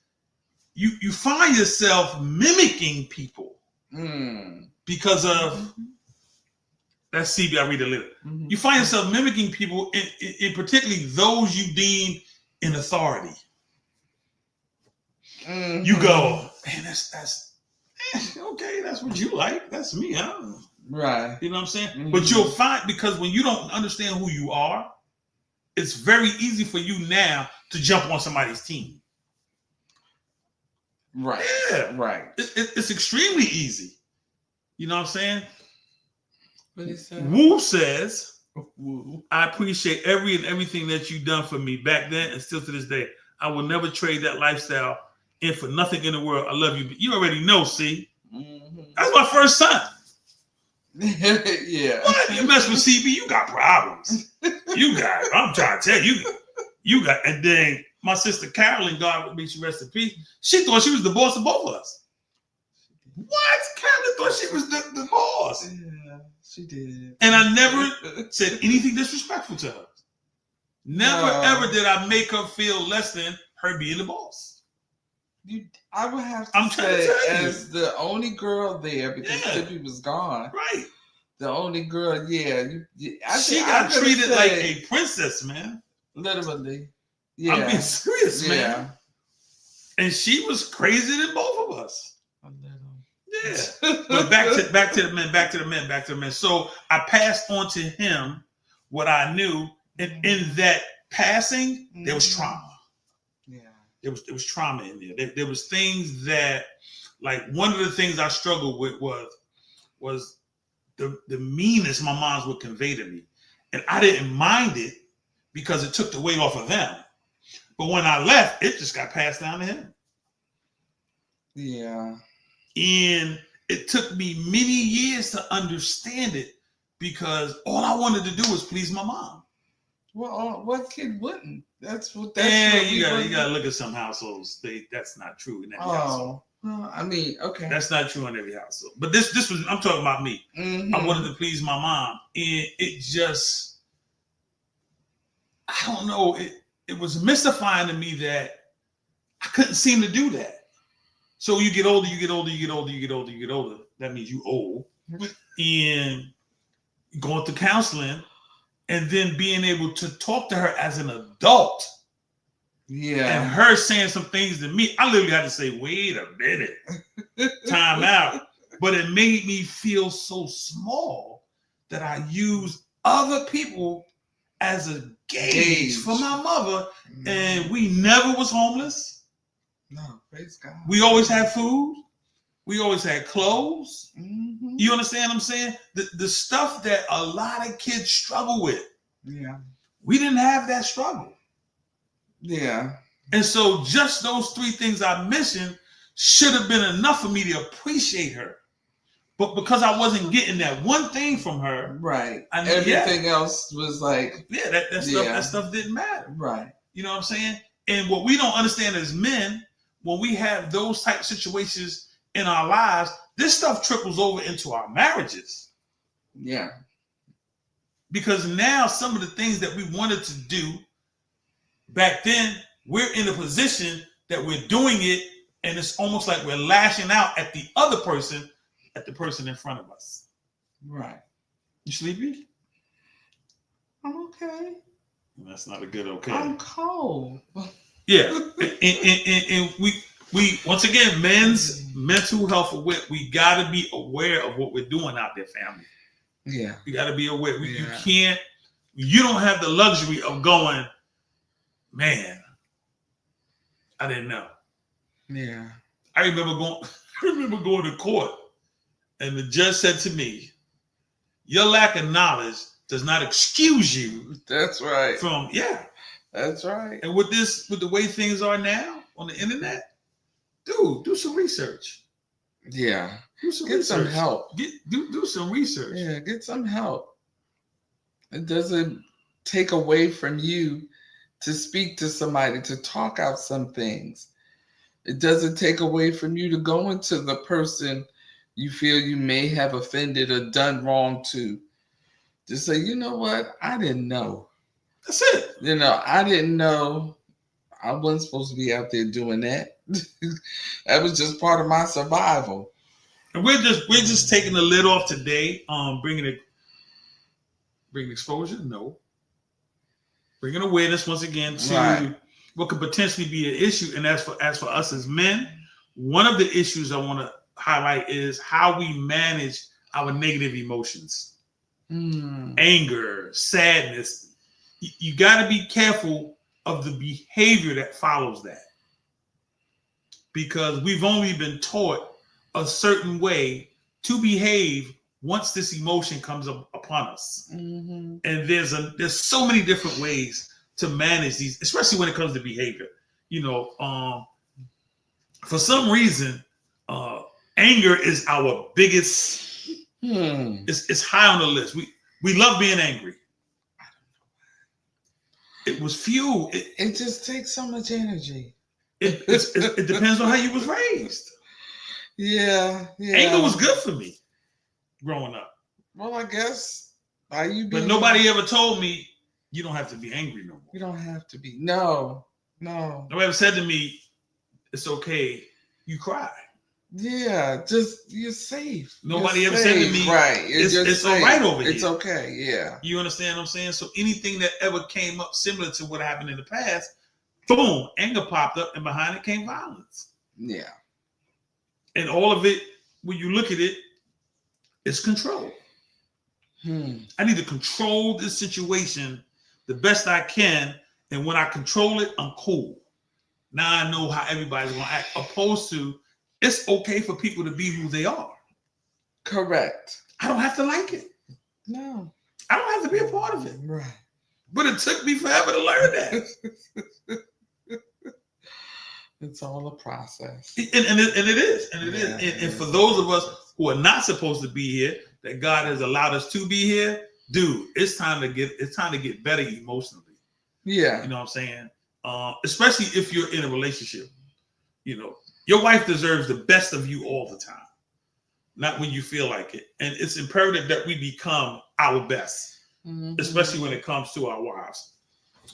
you find yourself mimicking people because of that's CB. I read a little. You find yourself mimicking people, in particularly those you deem in authority. You go, man, that's okay. That's what you like. That's me. Right. You know what I'm saying? But you'll find, because when you don't understand who you are, it's very easy for you now to jump on somebody's team. Right. Yeah. Right. It's extremely easy. You know what I'm saying? What he said? Woo says, I appreciate everything that you've done for me back then and still to this day. I will never trade that lifestyle in for nothing in the world. I love you. You already know, see? That's my first son. Yeah. What? You mess with CB, you got problems. I'm trying to tell you got, and then my sister Carolyn, God may she rest in peace, she thought she was the boss of both of us. What? Carolyn thought she was the boss. Yeah, she did. And I never said anything disrespectful to her. Never, ever did I make her feel less than her being the boss. I would have to say, as the only girl there, because Tippy was gone. Right. The only girl, she got treated like a princess, man. Literally. Yeah. I'm being serious, man. Yeah. And she was crazier than both of us. A little. Yeah. But back to the men. So I passed on to him what I knew. And in that passing, there was trauma. Yeah. There was trauma in there. There was things that, like, one of the things I struggled with was the meanness my moms would convey to me. And I didn't mind it because it took the weight off of them. But when I left, it just got passed down to him. Yeah. And it took me many years to understand it because all I wanted to do was please my mom. Well, what kid wouldn't? That's what you gotta look at some households. That's not true in every household. Well, I mean, okay. That's not true in every household. But this was, I'm talking about me. I wanted to please my mom. And it just, I don't know, it was mystifying to me that I couldn't seem to do that. So you get older. That means you old. And going to counseling and then being able to talk to her as an adult. Yeah. And her saying some things to me, I literally had to say, wait a minute, time out. But it made me feel so small that I used other people as a gauge for my mother. And we never was homeless. No, praise God. We always had food. We always had clothes. Mm-hmm. You understand what I'm saying? The stuff that a lot of kids struggle with. Yeah. We didn't have that struggle. Yeah. And so just those three things I mentioned should have been enough for me to appreciate her. But because I wasn't getting that one thing from her, Right. I mean, Everything else was like, that stuff didn't matter. right. You know what I'm saying? And what we don't understand as men, when we have those type of situations in our lives, this stuff trickles over into our marriages. Yeah. Because now some of the things that we wanted to do back then, we're in a position that we're doing it, and it's almost like we're lashing out at the other person, at the person in front of us. Right. You sleepy? I'm okay. That's not a good okay. I'm cold. Yeah. And we once again, men's mental health aware. We got to be aware of what we're doing out there, family. Yeah. You got to be aware. Yeah. You don't have the luxury of going, man, I didn't know. Yeah. I remember going to court, and the judge said to me, your lack of knowledge does not excuse you. That's right. That's right. And with the way things are now on the internet, dude, do some research. Yeah. Get some help. Do some research. Yeah, get some help. It doesn't take away from you to speak to somebody, to talk out some things. It doesn't take away from you to go into the person you feel you may have offended or done wrong to. Just say, you know what? I didn't know. That's it. I didn't know. I wasn't supposed to be out there doing that. That was just part of my survival. And we're just taking the lid off today. Bringing exposure, no. Bringing awareness once again to what could potentially be an issue. And as for us as men, one of the issues I want to highlight is how we manage our negative emotions, anger, sadness. You got to be careful of the behavior that follows that, because we've only been taught a certain way to behave once this emotion comes upon us. Mm-hmm. And there's so many different ways to manage these, especially when it comes to behavior. For some reason, anger is our biggest. It's high on the list. We love being angry. It was fuel. It just takes so much energy. It depends on how you was raised. Yeah. Anger was good for me growing up. Well, I guess. But nobody ever told me you don't have to be angry no more. You don't have to be. No. Nobody ever said to me, it's okay, you cry. Yeah, just you're safe. Nobody ever said to me, right? It's all right over here. It's okay. Yeah. You understand what I'm saying? So anything that ever came up similar to what happened in the past, boom, anger popped up, and behind it came violence. Yeah. And all of it, when you look at it, it's control. I need to control this situation the best I can, and when I control it, I'm cool. Now I know how everybody's going to act, opposed to it's okay for people to be who they are. Correct. I don't have to like it. No. I don't have to be a part of it. Right. But it took me forever to learn that. It's all a process. And it is. And for those of us who are not supposed to be here, that God has allowed us to be here, dude, it's time to get better emotionally. Yeah. You know what I'm saying? Especially if you're in a relationship. Your wife deserves the best of you all the time, not when you feel like it. And it's imperative that we become our best, especially when it comes to our wives.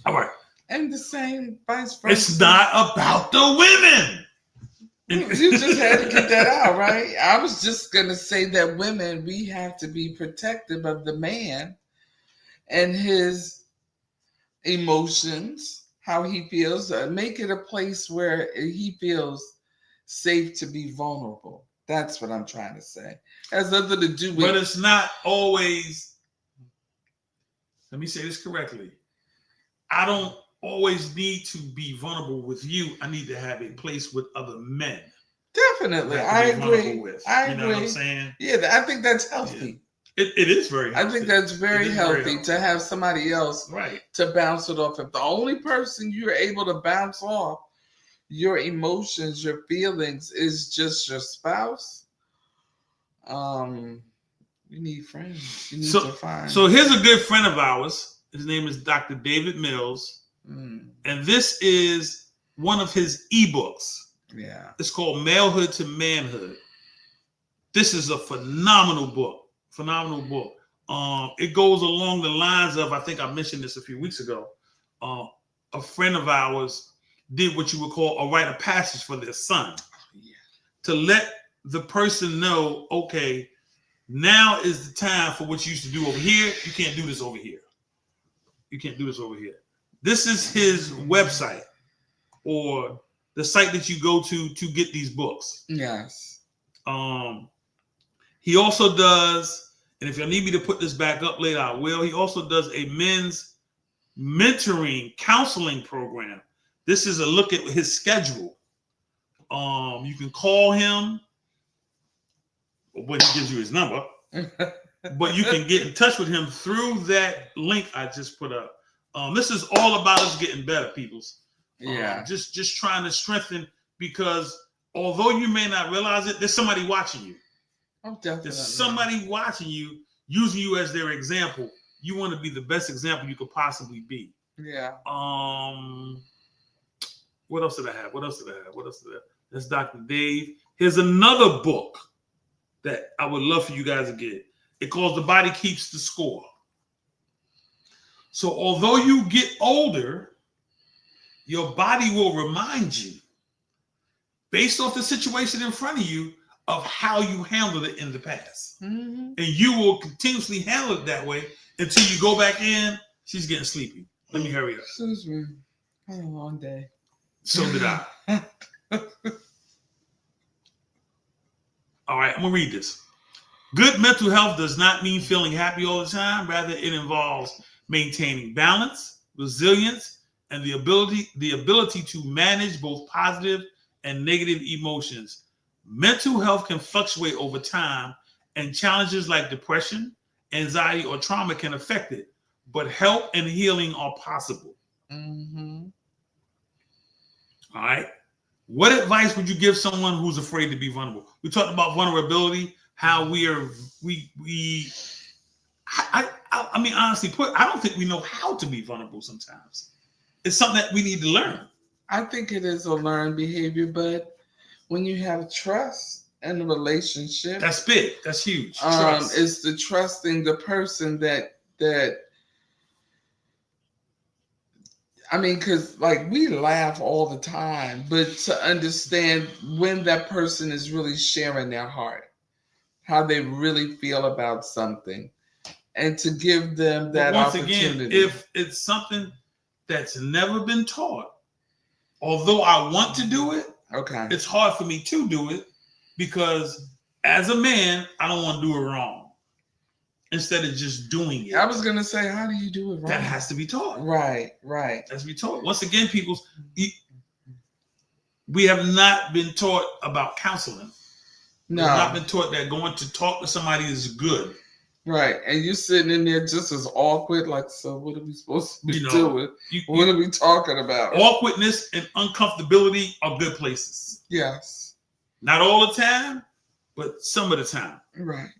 All right. And the same vice versa. It's not about the women. You just had to get that out, right? I was just going to say that women, we have to be protective of the man and his emotions, how he feels. Make it a place where he feels safe to be vulnerable. That's what I'm trying to say. It has nothing to do with. But it's not always. Let me say this correctly. I don't always need to be vulnerable with you. I need to have a place with other men. Definitely. that to I be vulnerable agree. with. I You know what I'm agree. saying? Yeah, I think that's healthy. It is very I healthy. think that's very It is very healthy to have somebody else Right. to bounce it off. If the only person you're able to bounce off your emotions, your feelings is just your spouse, you need friends. You need to find. So here's a good friend of ours. His name is Dr. David Mills. And this is one of his ebooks. Yeah. It's called Malehood to Manhood. This is a phenomenal book. Phenomenal book. It goes along the lines of, I think I mentioned this a few weeks ago. A friend of ours did what you would call a rite of passage for their son. To let the person know, okay, now is the time for what you used to do over here. You can't do this over here. You can't do this over here. This is his website or the site that you go to get these books. Yes. He also does, and if you need me to put this back up later, I will. He also does a men's mentoring counseling program. This is a look at his schedule. You can call him when he gives you his number, but you can get in touch with him through that link I just put up. This is all about us getting better, peoples. Yeah. Just trying to strengthen, because although you may not realize it, there's somebody watching you. Oh, definitely. There's somebody watching you, using you as their example. You want to be the best example you could possibly be. Yeah. What else did I have? That's Dr. Dave. Here's another book that I would love for you guys to get. It calls The Body Keeps the Score. So although you get older, your body will remind you, based off the situation in front of you, of how you handled it in the past. Mm-hmm. And you will continuously handle it that way until you go back in. She's getting sleepy. Let me hurry up. Excuse me. I had a long day. So did I. All right, I'm going to read this. Good mental health does not mean feeling happy all the time. Rather, it involves maintaining balance, resilience, and the ability to manage both positive and negative emotions. Mental health can fluctuate over time, and challenges like depression, anxiety, or trauma can affect it, but help and healing are possible. Mm-hmm. All right. What advice would you give someone who's afraid to be vulnerable? We talked about vulnerability, how I mean, honestly put, I don't think we know how to be vulnerable sometimes. It's something that we need to learn. I think it is a learned behavior, but when you have trust in a relationship, that's big. That's huge. Trust. It's the trusting the person that I mean, because like we laugh all the time, but to understand when that person is really sharing their heart, how they really feel about something, and to give them that opportunity. Again, if it's something that's never been taught, although I want to do it, okay, it's hard for me to do it because as a man, I don't want to do it wrong. Instead of just doing it. I was going to say, how do you do it wrong? That has to be taught. Right. Has to be taught. Once again, people, we have not been taught about counseling. No. We've not been taught that going to talk to somebody is good. Right. And you sitting in there just as awkward, like, so what are we supposed to be doing? What are we talking about? Awkwardness and uncomfortability are good places. Yes. Not all the time, but some of the time. Right.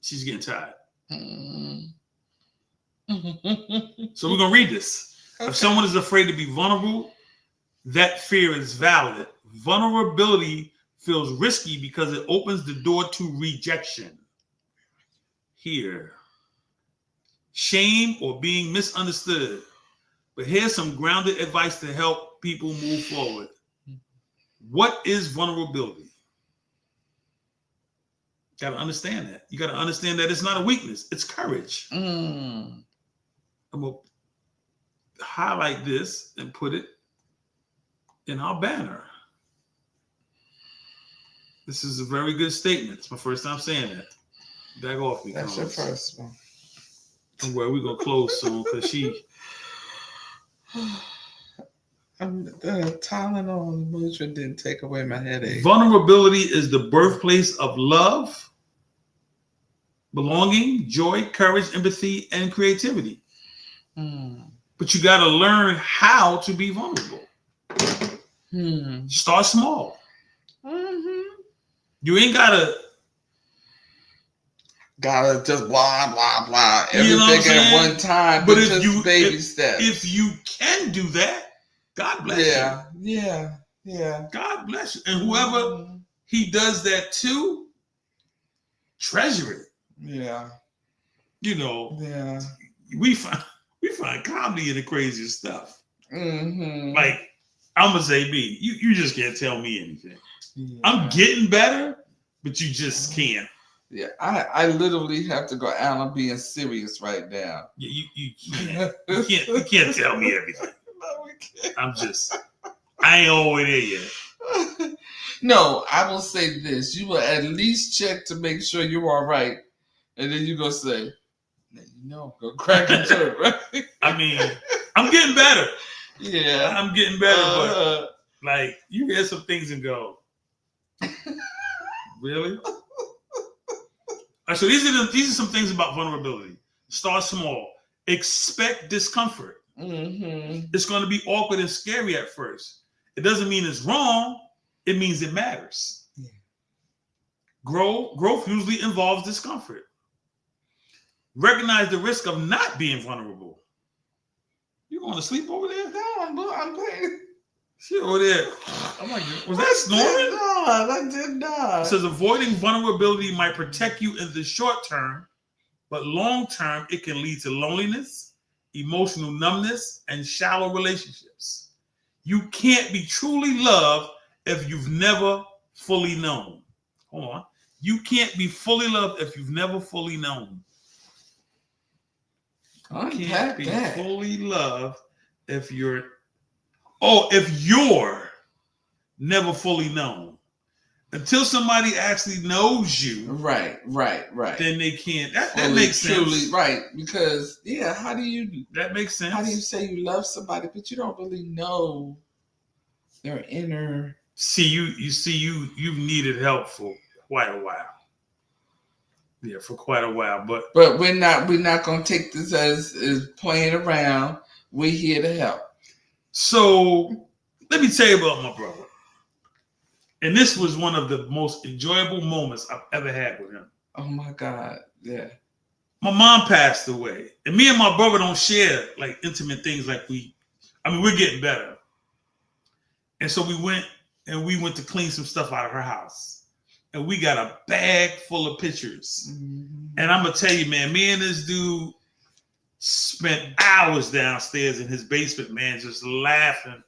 She's getting tired. Mm-hmm. So we're going to read this. Okay. If someone is afraid to be vulnerable, that fear is valid. Vulnerability feels risky because it opens the door to rejection. Here. Shame or being misunderstood. But here's some grounded advice to help people move forward. What is vulnerability? Got to understand that. You got to understand that it's not a weakness. It's courage. I'm going to highlight this and put it in our banner. This is a very good statement. It's my first time saying that. Back off me. That's your first one. Don't worry, we're going to close soon because she... The Tylenol and Motrin didn't take away my headache. Vulnerability is the birthplace of love, belonging, joy, courage, empathy, and creativity. But you got to learn how to be vulnerable. Start small. You ain't gotta just blah blah blah You know what I'm everything at saying? one time. But But if just you- baby steps. if you can do that, God bless Yeah. you. God bless you. And whoever he does that to, treasure it. Yeah. You know, Yeah. we find comedy in the craziest stuff. Mm-hmm. Like, I'm gonna say me. You just can't tell me anything. Yeah. I'm getting better, but you just can't. Yeah, I literally have to go, Al, I'm being serious right now. You can't. You can't tell me everything. No, we can't. I ain't all the way there yet. No, I will say this. You will at least check to make sure you're all right. And then you go say, go crack a joke, right? I mean, I'm getting better. Yeah. I'm getting better, but like you hear some things and go, really? So these are some things about vulnerability. Start small. Expect discomfort. It's going to be awkward and scary at first. It doesn't mean it's wrong. It means it matters. Yeah. Growth usually involves discomfort. Recognize the risk of not being vulnerable. You going to sleep over there? No, I'm playing. She over there. I'm like, was that snoring? I did not. It says avoiding vulnerability might protect you in the short term, but long term, it can lead to loneliness, emotional numbness, and shallow relationships. You can't be truly loved if you've never fully known. Hold on. You can't be fully loved if you've never fully known. You can't be fully loved if you're never fully known. Until somebody actually knows you, right. then they can't. That makes sense. Truly, right? Because how do you? That makes sense. How do you say you love somebody, but you don't really know their inner? You've needed help for quite a while. Yeah, for quite a while, but we're not gonna take this as playing around. We're here to help. So let me tell you about my brother. And this was one of the most enjoyable moments I've ever had with him. Oh my God. Yeah. My mom passed away. And me and my brother don't share like intimate things like we're getting better. And so we went to clean some stuff out of her house. And we got a bag full of pictures. And I'm gonna tell you, man, me and this dude spent hours downstairs in his basement, man, just laughing.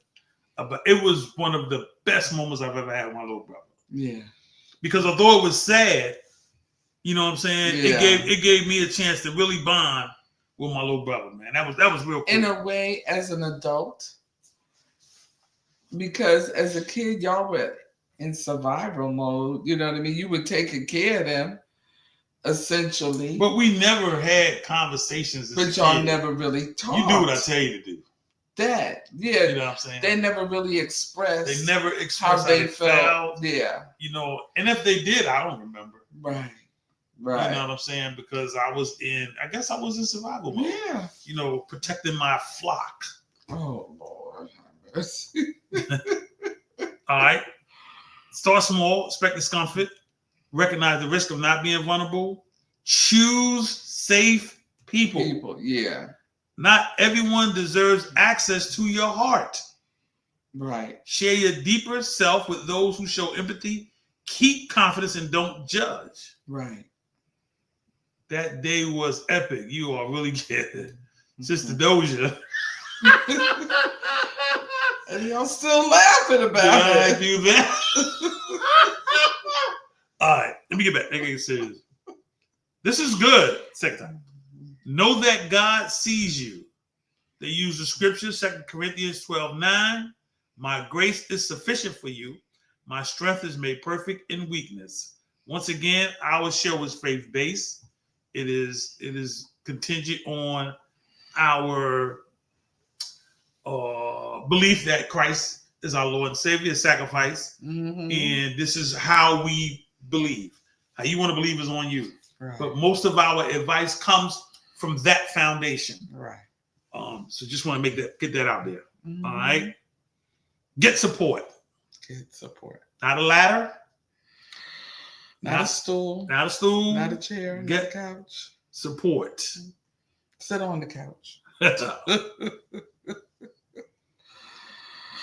But it was one of the best moments I've ever had with my little brother. Yeah. Because although it was sad, you know what I'm saying? Yeah. It gave me a chance to really bond with my little brother, man. That was real cool. In a way, as an adult, because as a kid, y'all were in survival mode. You know what I mean? You were taking care of them, essentially. But we never had conversations. But y'all never really talked. You do what I tell you to do. That, yeah. You know what I'm saying? They never really expressed. They never expressed how they felt. Yeah. You know, and if they did, I don't remember. Right. You know what I'm saying? Because I guess I was in survival mode. Yeah. You know, protecting my flock. Oh, Lord. All right. Start small, expect discomfort, recognize the risk of not being vulnerable, choose safe people. Yeah. Not everyone deserves access to your heart. Right. Share your deeper self with those who show empathy. Keep confidence and don't judge. Right. That day was epic. You are really good. Sister Doja. And y'all still laughing about it. I do that? All right, let me get back. Let me get serious. This is good. Second time. Know that God sees you. They use the scripture, 2 Corinthians 12:9. My grace is sufficient for you. My strength is made perfect in weakness. Once again, our show is faith-based. It is contingent on our belief that Christ is our Lord and Savior, sacrifice, and this is how we believe. How you want to believe is on you. Right. But most of our advice comes from that foundation. Right. So just want to get that out there. All right. Get support. Get support. Not a ladder. Not a stool. Not a stool. Not a chair. Not a couch. Support. Sit on the couch.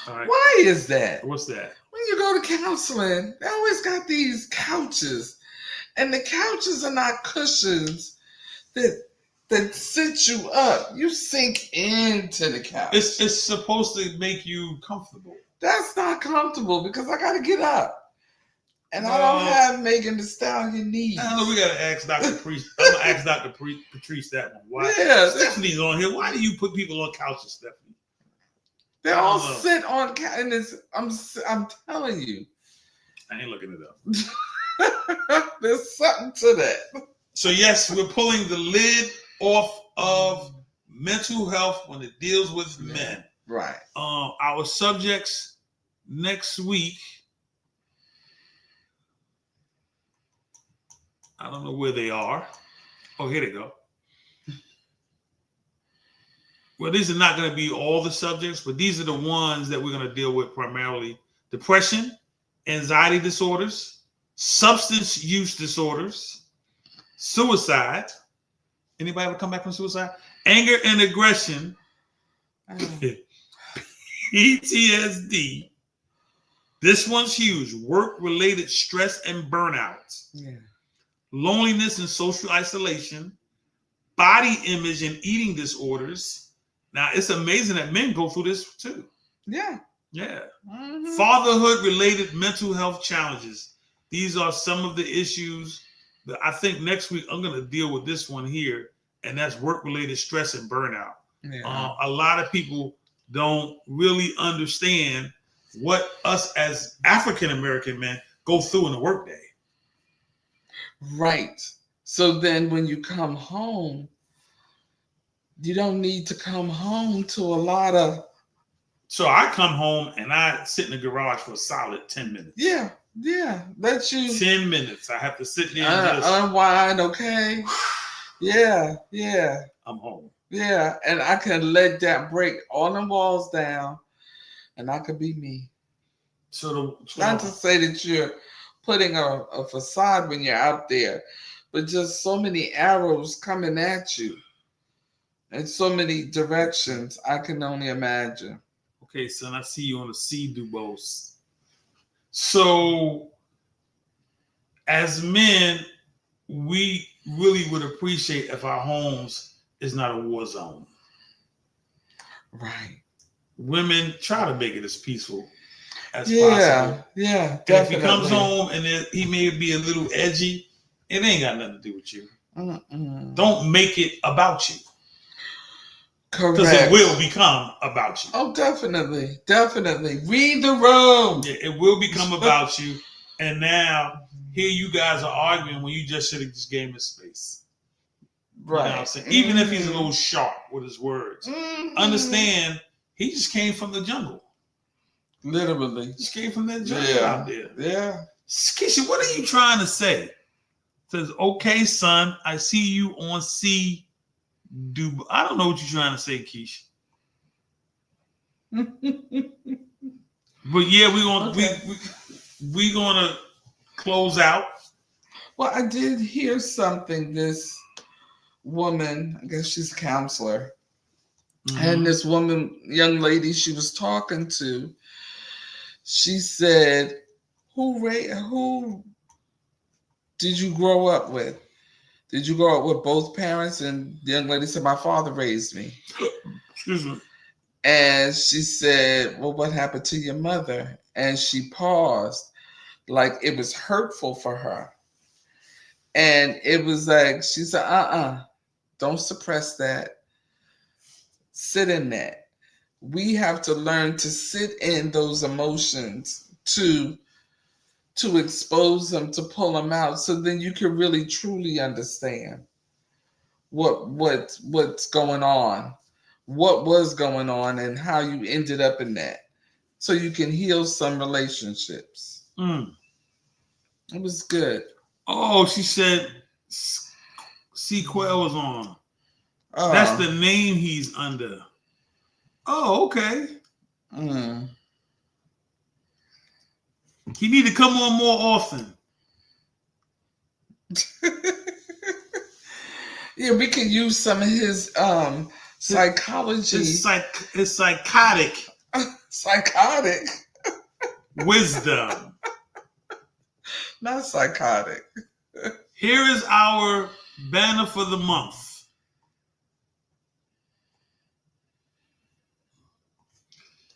All right. Why is that? What's that? When you go to counseling, they always got these couches, and the couches are not cushions that sit you up. You sink into the couch. It's supposed to make you comfortable. That's not comfortable because I got to get up, and I don't have Megan Thee Stallion knees. I know we got to ask Dr. Priest. I'm gonna ask Dr. Patrice that one. Why? Yeah, Stephanie's on here. Why do you put people on couches, Stephanie? They all sit on couches. I'm telling you. I ain't looking it up. There's something to that. So yes, we're pulling the lid off of mental health when it deals with men. Right. Our subjects next week. I don't know where they are. Oh, here they go. Well, these are not going to be all the subjects, but these are the ones that we're going to deal with primarily. Depression, anxiety disorders, substance use disorders, suicide. Anybody ever come back from suicide? Anger and aggression, PTSD. This one's huge. Work-related stress and burnout. Yeah. Loneliness and social isolation, body image and eating disorders. Now, it's amazing that men go through this too. Yeah. Yeah. Fatherhood-related mental health challenges. These are some of the issues that I think next week I'm going to deal with this one here, and that's work-related stress and burnout. Yeah. A lot of people don't really understand what us as African-American men go through in the workday. Right. So then when you come home, you don't need to come home to a lot of... So I come home and I sit in the garage for a solid 10 minutes. Yeah. Let you... 10 minutes. I have to sit there and just... unwind, okay? Yeah. I'm home. Yeah, and I can let that break all the walls down, and I could be me. Not to say that you're putting a facade when you're out there, but just so many arrows coming at you in so many directions, I can only imagine. Okay, son, I see you on the sea, Dubose. So, as men, we really would appreciate if our homes is not a war zone. Right. Women, try to make it as peaceful as possible. Yeah, definitely. If he comes home and he may be a little edgy, it ain't got nothing to do with you. Don't make it about you. Correct. Because it will become about you. Oh, definitely. Read the room. Yeah, it will become about you. And now, here you guys are arguing when you just should have just gave him space. Right. You know what I'm saying? Even if he's a little sharp with his words. Understand, he just came from the jungle. Literally. Just came from that jungle out there. Yeah. Keisha, what are you trying to say? Says, okay, son, I see you on C. I don't know what you're trying to say, Keisha. But yeah, we're gonna close out. Well, I did hear something. This woman, I guess she's a counselor, and this young lady she was talking to, she said, who did you grow up with? Did you grow up with both parents? And the young lady said, my father raised me. Excuse me. And she said, well, what happened to your mother? And she paused, like it was hurtful for her. And it was like, she said, don't suppress that. Sit in that. We have to learn to sit in those emotions, to expose them, to pull them out, so then you can really truly understand what's going on, what was going on and how you ended up in that, so you can heal some relationships. Mm. It was good. Oh, she said Sequel was on. That's the name he's under. Oh, okay. He need to come on more often. Yeah, we can use some of his psychology. His psychotic wisdom. Not psychotic. Here is our banner for the month.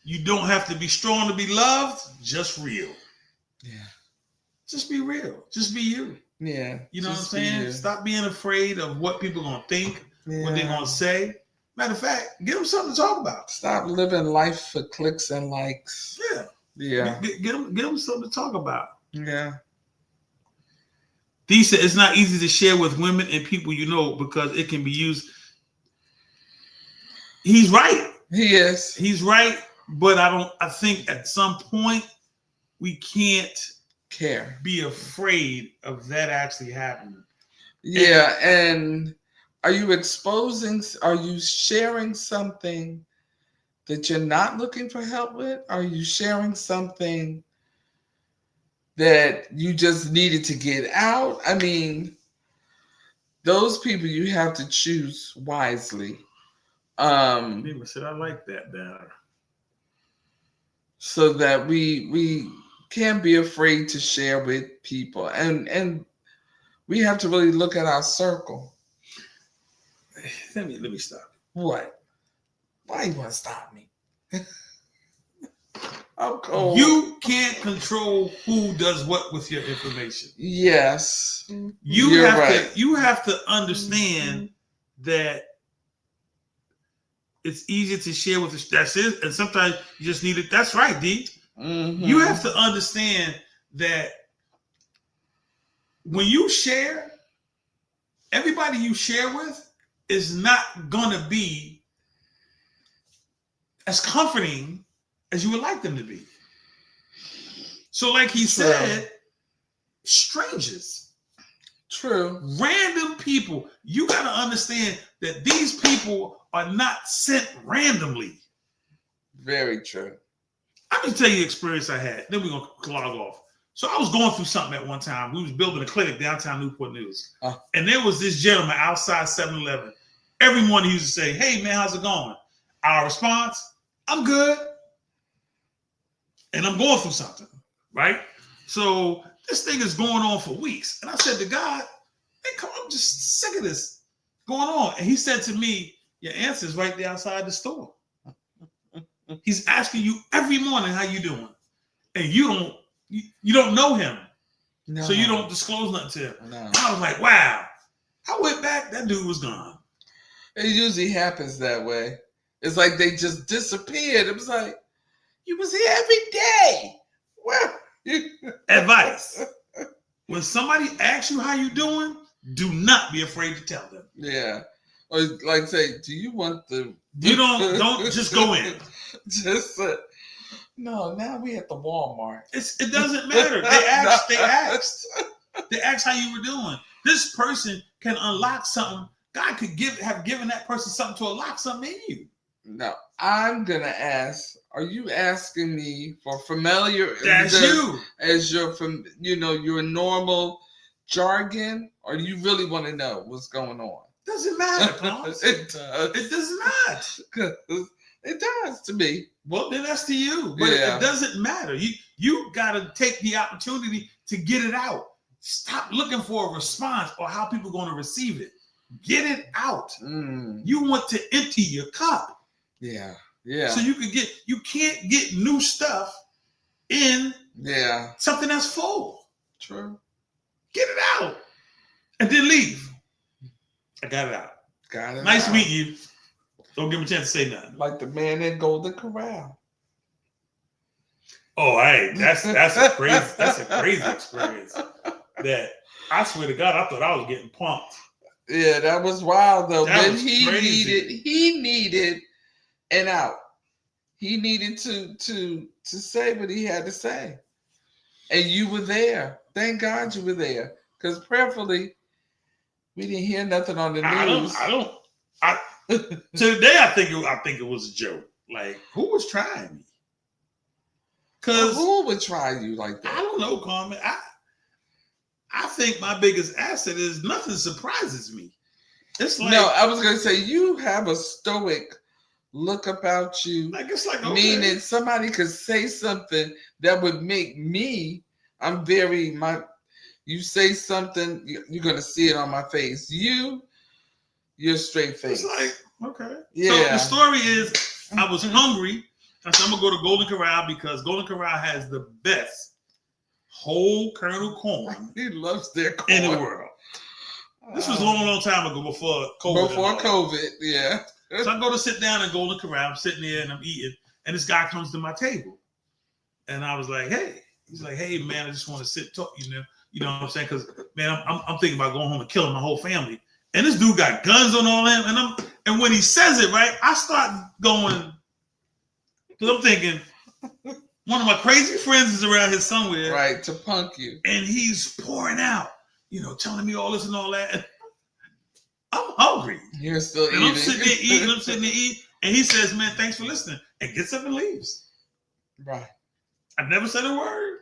You don't have to be strong to be loved, just real. Yeah. Just be real. Just be you. Yeah. You know what I'm saying? Stop being afraid of what people are going to think, what they're going to say. Matter of fact, give them something to talk about. Stop living life for clicks and likes. Yeah. Yeah. Get them something to talk about. Yeah. Dee said it's not easy to share with women and people you know because it can be used. He's right. He is. He's right. But I think at some point we can't be afraid of that actually happening. Yeah. And are you sharing something that you're not looking for help with? Are you sharing something that you just needed to get out? I mean, those people you have to choose wisely. People said, I like that better. So that we can't be afraid to share with people. And we have to really look at our circle. Let me stop. What? Why you want to stop me? I'm cold. You can't control who does what with your information. Yes. You have to understand that it's easier to share with us. That's it. And sometimes you just need it. That's right, D. Mm-hmm. You have to understand that when you share, everybody you share with is not going to be as comforting as you would like them to be. So like he said, strangers. True. Random people. You got to understand that these people are not sent randomly. Very true. I'm going to tell you the experience I had. Then we're going to log off. So I was going through something at one time. We was building a clinic downtown Newport News. And there was this gentleman outside 7-Eleven. Every morning he used to say, hey, man, how's it going? Our response, I'm good. And I'm going through something, right? So this thing is going on for weeks. And I said to God, hey, come on, I'm just sick of this going on. And he said to me, your answer is right there outside the store. He's asking you every morning how you doing. And you don't know him. No. So you don't disclose nothing to him. No. I was like, wow. I went back, that dude was gone. It usually happens that way. It's like they just disappeared. It was like, you was here every day. Well, advice. When somebody asks you how you doing, do not be afraid to tell them. Yeah. Or like say, do you want the... You don't just go in. Just no, now we at the Walmart. It doesn't matter. They asked how you were doing. This person can unlock something. God could have given that person something to unlock something in you. No, I'm gonna ask. Are you asking me for familiar? That's you. As your normal jargon, or do you really want to know what's going on? Doesn't matter, Pops. It does. It does not. It does to me. Well, then that's to you. But it doesn't matter. You got to take the opportunity to get it out. Stop looking for a response or how people are going to receive it. Get it out. You want to empty your cup. Yeah. Yeah. So you can't get new stuff in something that's full. True. Get it out. And then leave. I got it out. Got it. Nice meeting you. Don't give him a chance to say nothing. Like the man in Golden Corral. Oh, hey, that's a crazy experience. That I swear to God, I thought I was getting pumped. Yeah, that was wild though. That but was he crazy. needed and out. He needed to say what he had to say. And you were there. Thank God you were there. Because prayerfully, we didn't hear nothing on the news. Today I think it was a joke. Like, who was trying me? Because who would try you like I that? don't know, Carmen. I think my biggest asset is nothing surprises me. It's like, No, I was gonna say you have a stoic look about you. like it's like, okay. Meaning somebody could say something that would make me. You say something, you're gonna see it on my face. You're straight face. It's like, okay. Yeah. So the story is, I was hungry. I said, I'm gonna go to Golden Corral because Golden Corral has the best whole kernel corn He loves their corn in the world. This was a long time ago before COVID. Before COVID, yeah. So I go to sit down at Golden Corral. I'm sitting there and I'm eating, and this guy comes to my table, and I was like, "Hey," he's like, "Hey, man, I just want to sit and talk." You know what I'm saying? Because man, I'm thinking about going home and killing my whole family. And this dude got guns on all them, and when he says it, right, I start going, because I'm thinking one of my crazy friends is around here somewhere, right, to punk you, and he's pouring out, telling me all this and all that. And I'm hungry. You're still and eating. I'm sitting there eating, and he says, "Man, thanks for listening," and gets up and leaves. Right. I never said a word.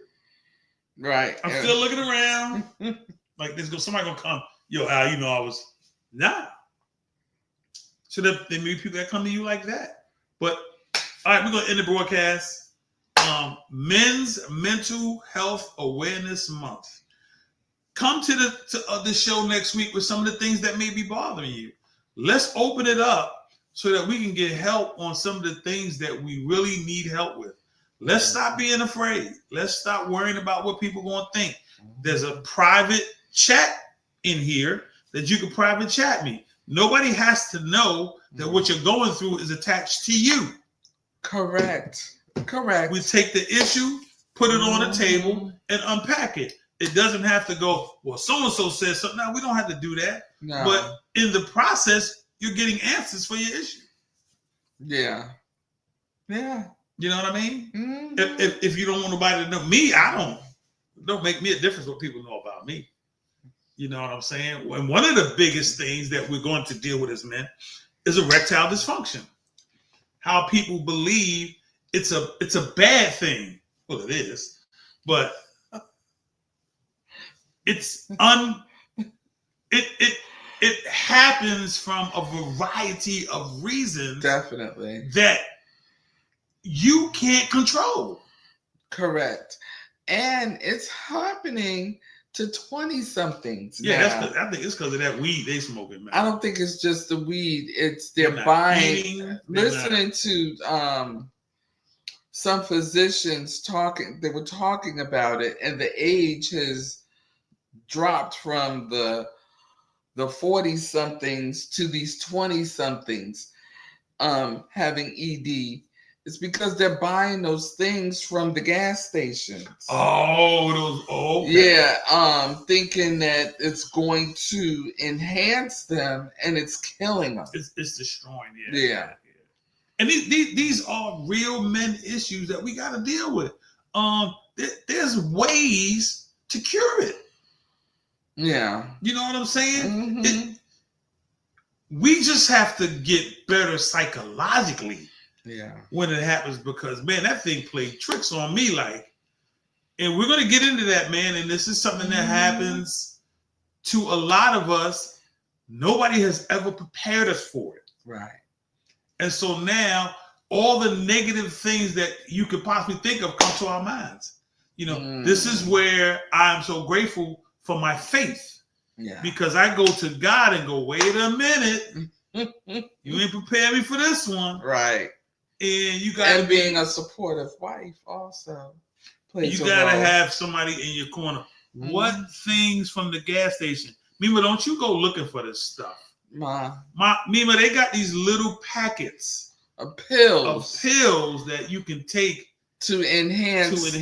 Right. I'm still looking around like somebody gonna come. Yo, Al, I was nah. So there may be people that come to you like that. But all right, we're gonna end the broadcast. Men's Mental Health Awareness Month. Come to the show next week with some of the things that may be bothering you. Let's open it up so that we can get help on some of the things that we really need help with. Let's stop being afraid. Let's stop worrying about what people are going to think. There's a private chat in here that you can private chat me. Nobody has to know that what you're going through is attached to you. Correct. We take the issue, put it on the table, and unpack it. It doesn't have to go, well, so-and-so says something. No, we don't have to do that. No. But in the process, you're getting answers for your issue. Yeah. Yeah. You know what I mean? Mm-hmm. If you don't want nobody to know me, don't make me a difference what people know about me. You know what I'm saying? And one of the biggest things that we're going to deal with as men is erectile dysfunction. How people believe it's a bad thing. Well, it is, but it happens from a variety of reasons. Definitely. That you can't control. Correct. And it's happening to 20-somethings. Yeah, I think it's because of that weed they smoking, man. I don't think it's just the weed. It's they're buying. Listening to some physicians talking, they were talking about it, and the age has dropped from the 40-somethings to these 20-somethings having ED. It's because they're buying those things from the gas stations. Yeah, thinking that it's going to enhance them, and it's killing them. It's destroying. Yeah. And these are real men issues that we got to deal with. There's ways to cure it. Yeah. You know what I'm saying? Mm-hmm. We just have to get better psychologically. Yeah. When it happens, because man, that thing played tricks on me, and we're gonna get into that, man. And this is something that happens to a lot of us. Nobody has ever prepared us for it. Right. And so now all the negative things that you could possibly think of come to our minds. This is where I'm so grateful for my faith. Yeah. Because I go to God and go, wait a minute, you ain't prepared me for this one. Right. And you got being a supportive wife also plays you a gotta role. have somebody in your corner. Mm-hmm. What things from the gas station? Mima, don't you go looking for this stuff. Mima, they got these little packets of pills that you can take to enhance their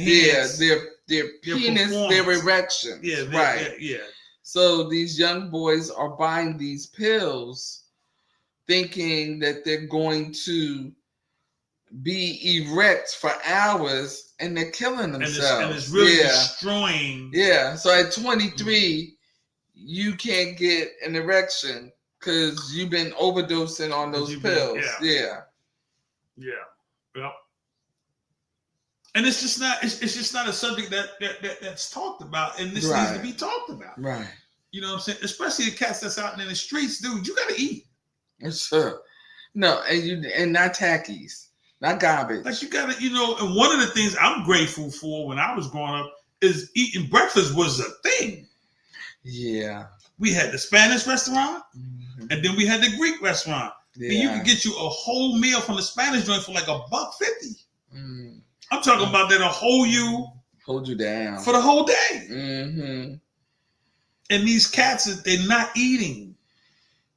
penis, their erection. Yeah, right. Yeah. So these young boys are buying these pills thinking that they're going to be erect for hours and they're killing themselves. And it's really destroying. Yeah. So at 23, you can't get an erection because you've been overdosing on those pills. Yeah. Yep. And it's just not. It's just not a subject that's talked about, and this needs to be talked about. Right. You know what I'm saying? Especially the cats that's out in the streets, dude. You gotta eat. Sure. No, and not tackies, not garbage. Like you gotta, And one of the things I'm grateful for when I was growing up is eating breakfast was a thing. Yeah. We had the Spanish restaurant, and then we had the Greek restaurant. Yeah. And you could get you a whole meal from the Spanish joint for like $1.50. I'm talking about that'll hold you down for the whole day. And these cats, they're not eating.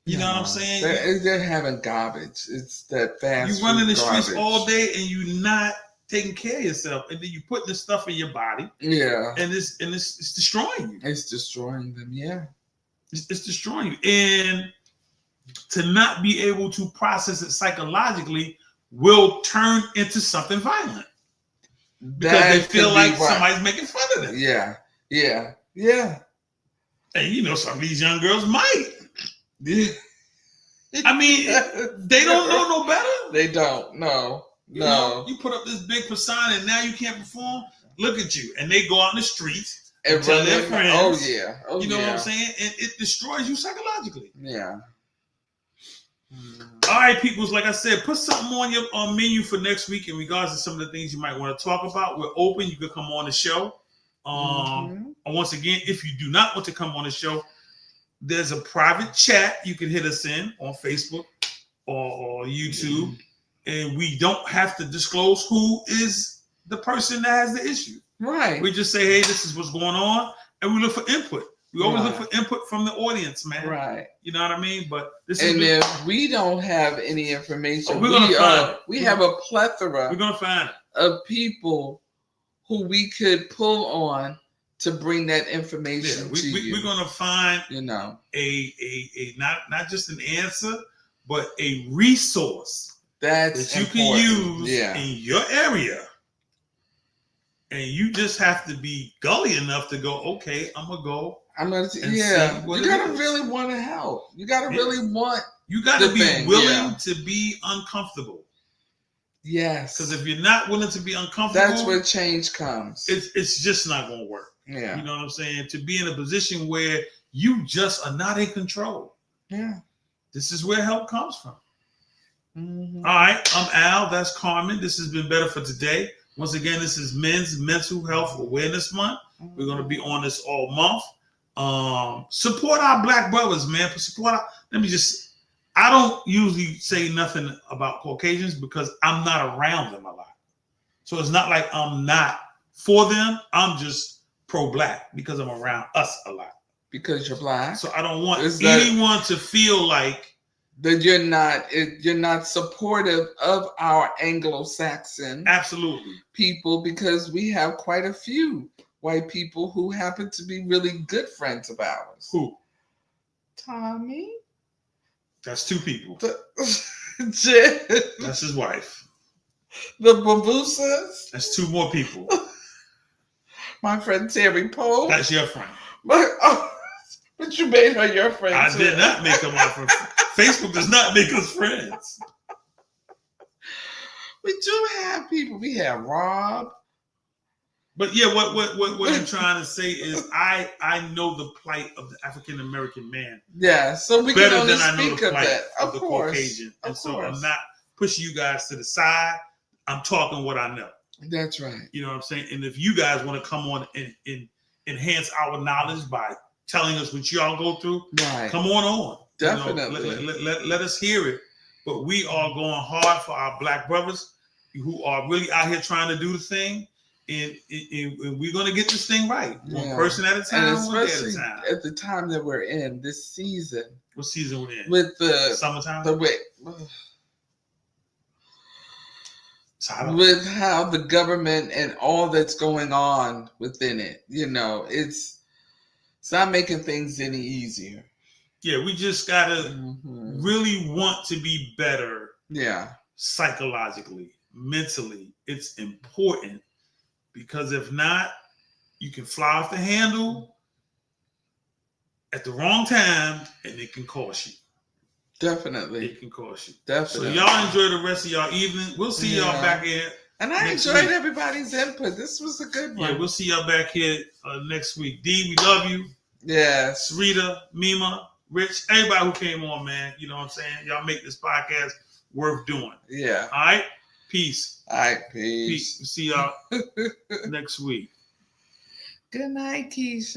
You know what I'm saying? They're having garbage. It's that fast. You running the streets all day and you're not taking care of yourself, and then you put this stuff in your body. Yeah. And it's destroying you. It's destroying them. Yeah. It's destroying you, and to not be able to process it psychologically will turn into something violent because they feel like somebody's making fun of them. Yeah. And some of these young girls might. Yeah. I mean, they don't know no better. They don't. No. You put up this big persona and now you can't perform. Look at you. And they go out in the streets and tell their friends. Oh, yeah. You know what I'm saying? And it destroys you psychologically. Yeah. All right, peoples. Like I said, put something on your menu for next week in regards to some of the things you might want to talk about. We're open. You could come on the show. And once again, if you do not want to come on the show, there's a private chat you can hit us in on Facebook or YouTube, and we don't have to disclose who is the person that has the issue. Right. We just say, hey, this is what's going on, and we look for input. We always look for input from the audience, man. Right. You know what I mean? But if we don't have any information, we're gonna find it. We have a plethora. We're gonna find it. Of people who we could pull on to bring that information to you. We're gonna find a not just an answer, but a resource that you can use in your area. And you just have to be gully enough to go, okay, I'm gonna go. You gotta really want to help. You gotta really want. You gotta be willing to be uncomfortable. Yes. Because if you're not willing to be uncomfortable, that's where change comes. It's just not gonna work. Yeah. You know what I'm saying? To be in a position where you just are not in control. Yeah. This is where help comes from. All right. I'm Al. That's Carmen. This has been Better for Today. Once again, this is Men's Mental Health Awareness Month. We're going to be on this all month. Support our Black brothers, man. I don't usually say nothing about Caucasians because I'm not around them a lot. So it's not like I'm not for them. I'm just pro-Black because I'm around us a lot. Because you're Black. So I don't want anyone to feel like that you're not supportive of our Anglo-Saxon people, because we have quite a few white people who happen to be really good friends of ours. Who? Tommy. That's two people. Jen. That's his wife. The Babusas. That's two more people. My friend Terry Poe. That's your friend. But you made her your friend. I did not make her my friend. Facebook does not make us friends. We do have people. We have Rob. But yeah, what I'm trying to say is I know the plight of the African American man. Yeah, so we better can only than I know speak the of plight that. of the Caucasian. And so I'm not pushing you guys to the side. I'm talking what I know. That's right. You know what I'm saying? And if you guys want to come on and enhance our knowledge by telling us what y'all go through, come on. Definitely. Let us hear it. But we are going hard for our Black brothers who are really out here trying to do the thing. And we're going to get this thing right. One person at a time, and one day at a time. At the time that we're in this season. What season we're in? With the summertime? With how the government and all that's going on within it. It's not making things any easier. Yeah, we just got to really want to be better. Yeah. Psychologically. mentally. It's important because if not, you can fly off the handle at the wrong time and it can cost you. Definitely. It can cost you. Definitely. So y'all enjoy the rest of y'all evening. We'll see y'all back here. And I next enjoyed week. everybody's input. This was a good one. Yeah, we'll see y'all back here next week. D, we love you. Yes. Rita, Mima, Rich, everybody who came on, man. You know what I'm saying? Y'all make this podcast worth doing. Yeah. All right? Peace. All right, peace. See y'all next week. Good night, Keisha.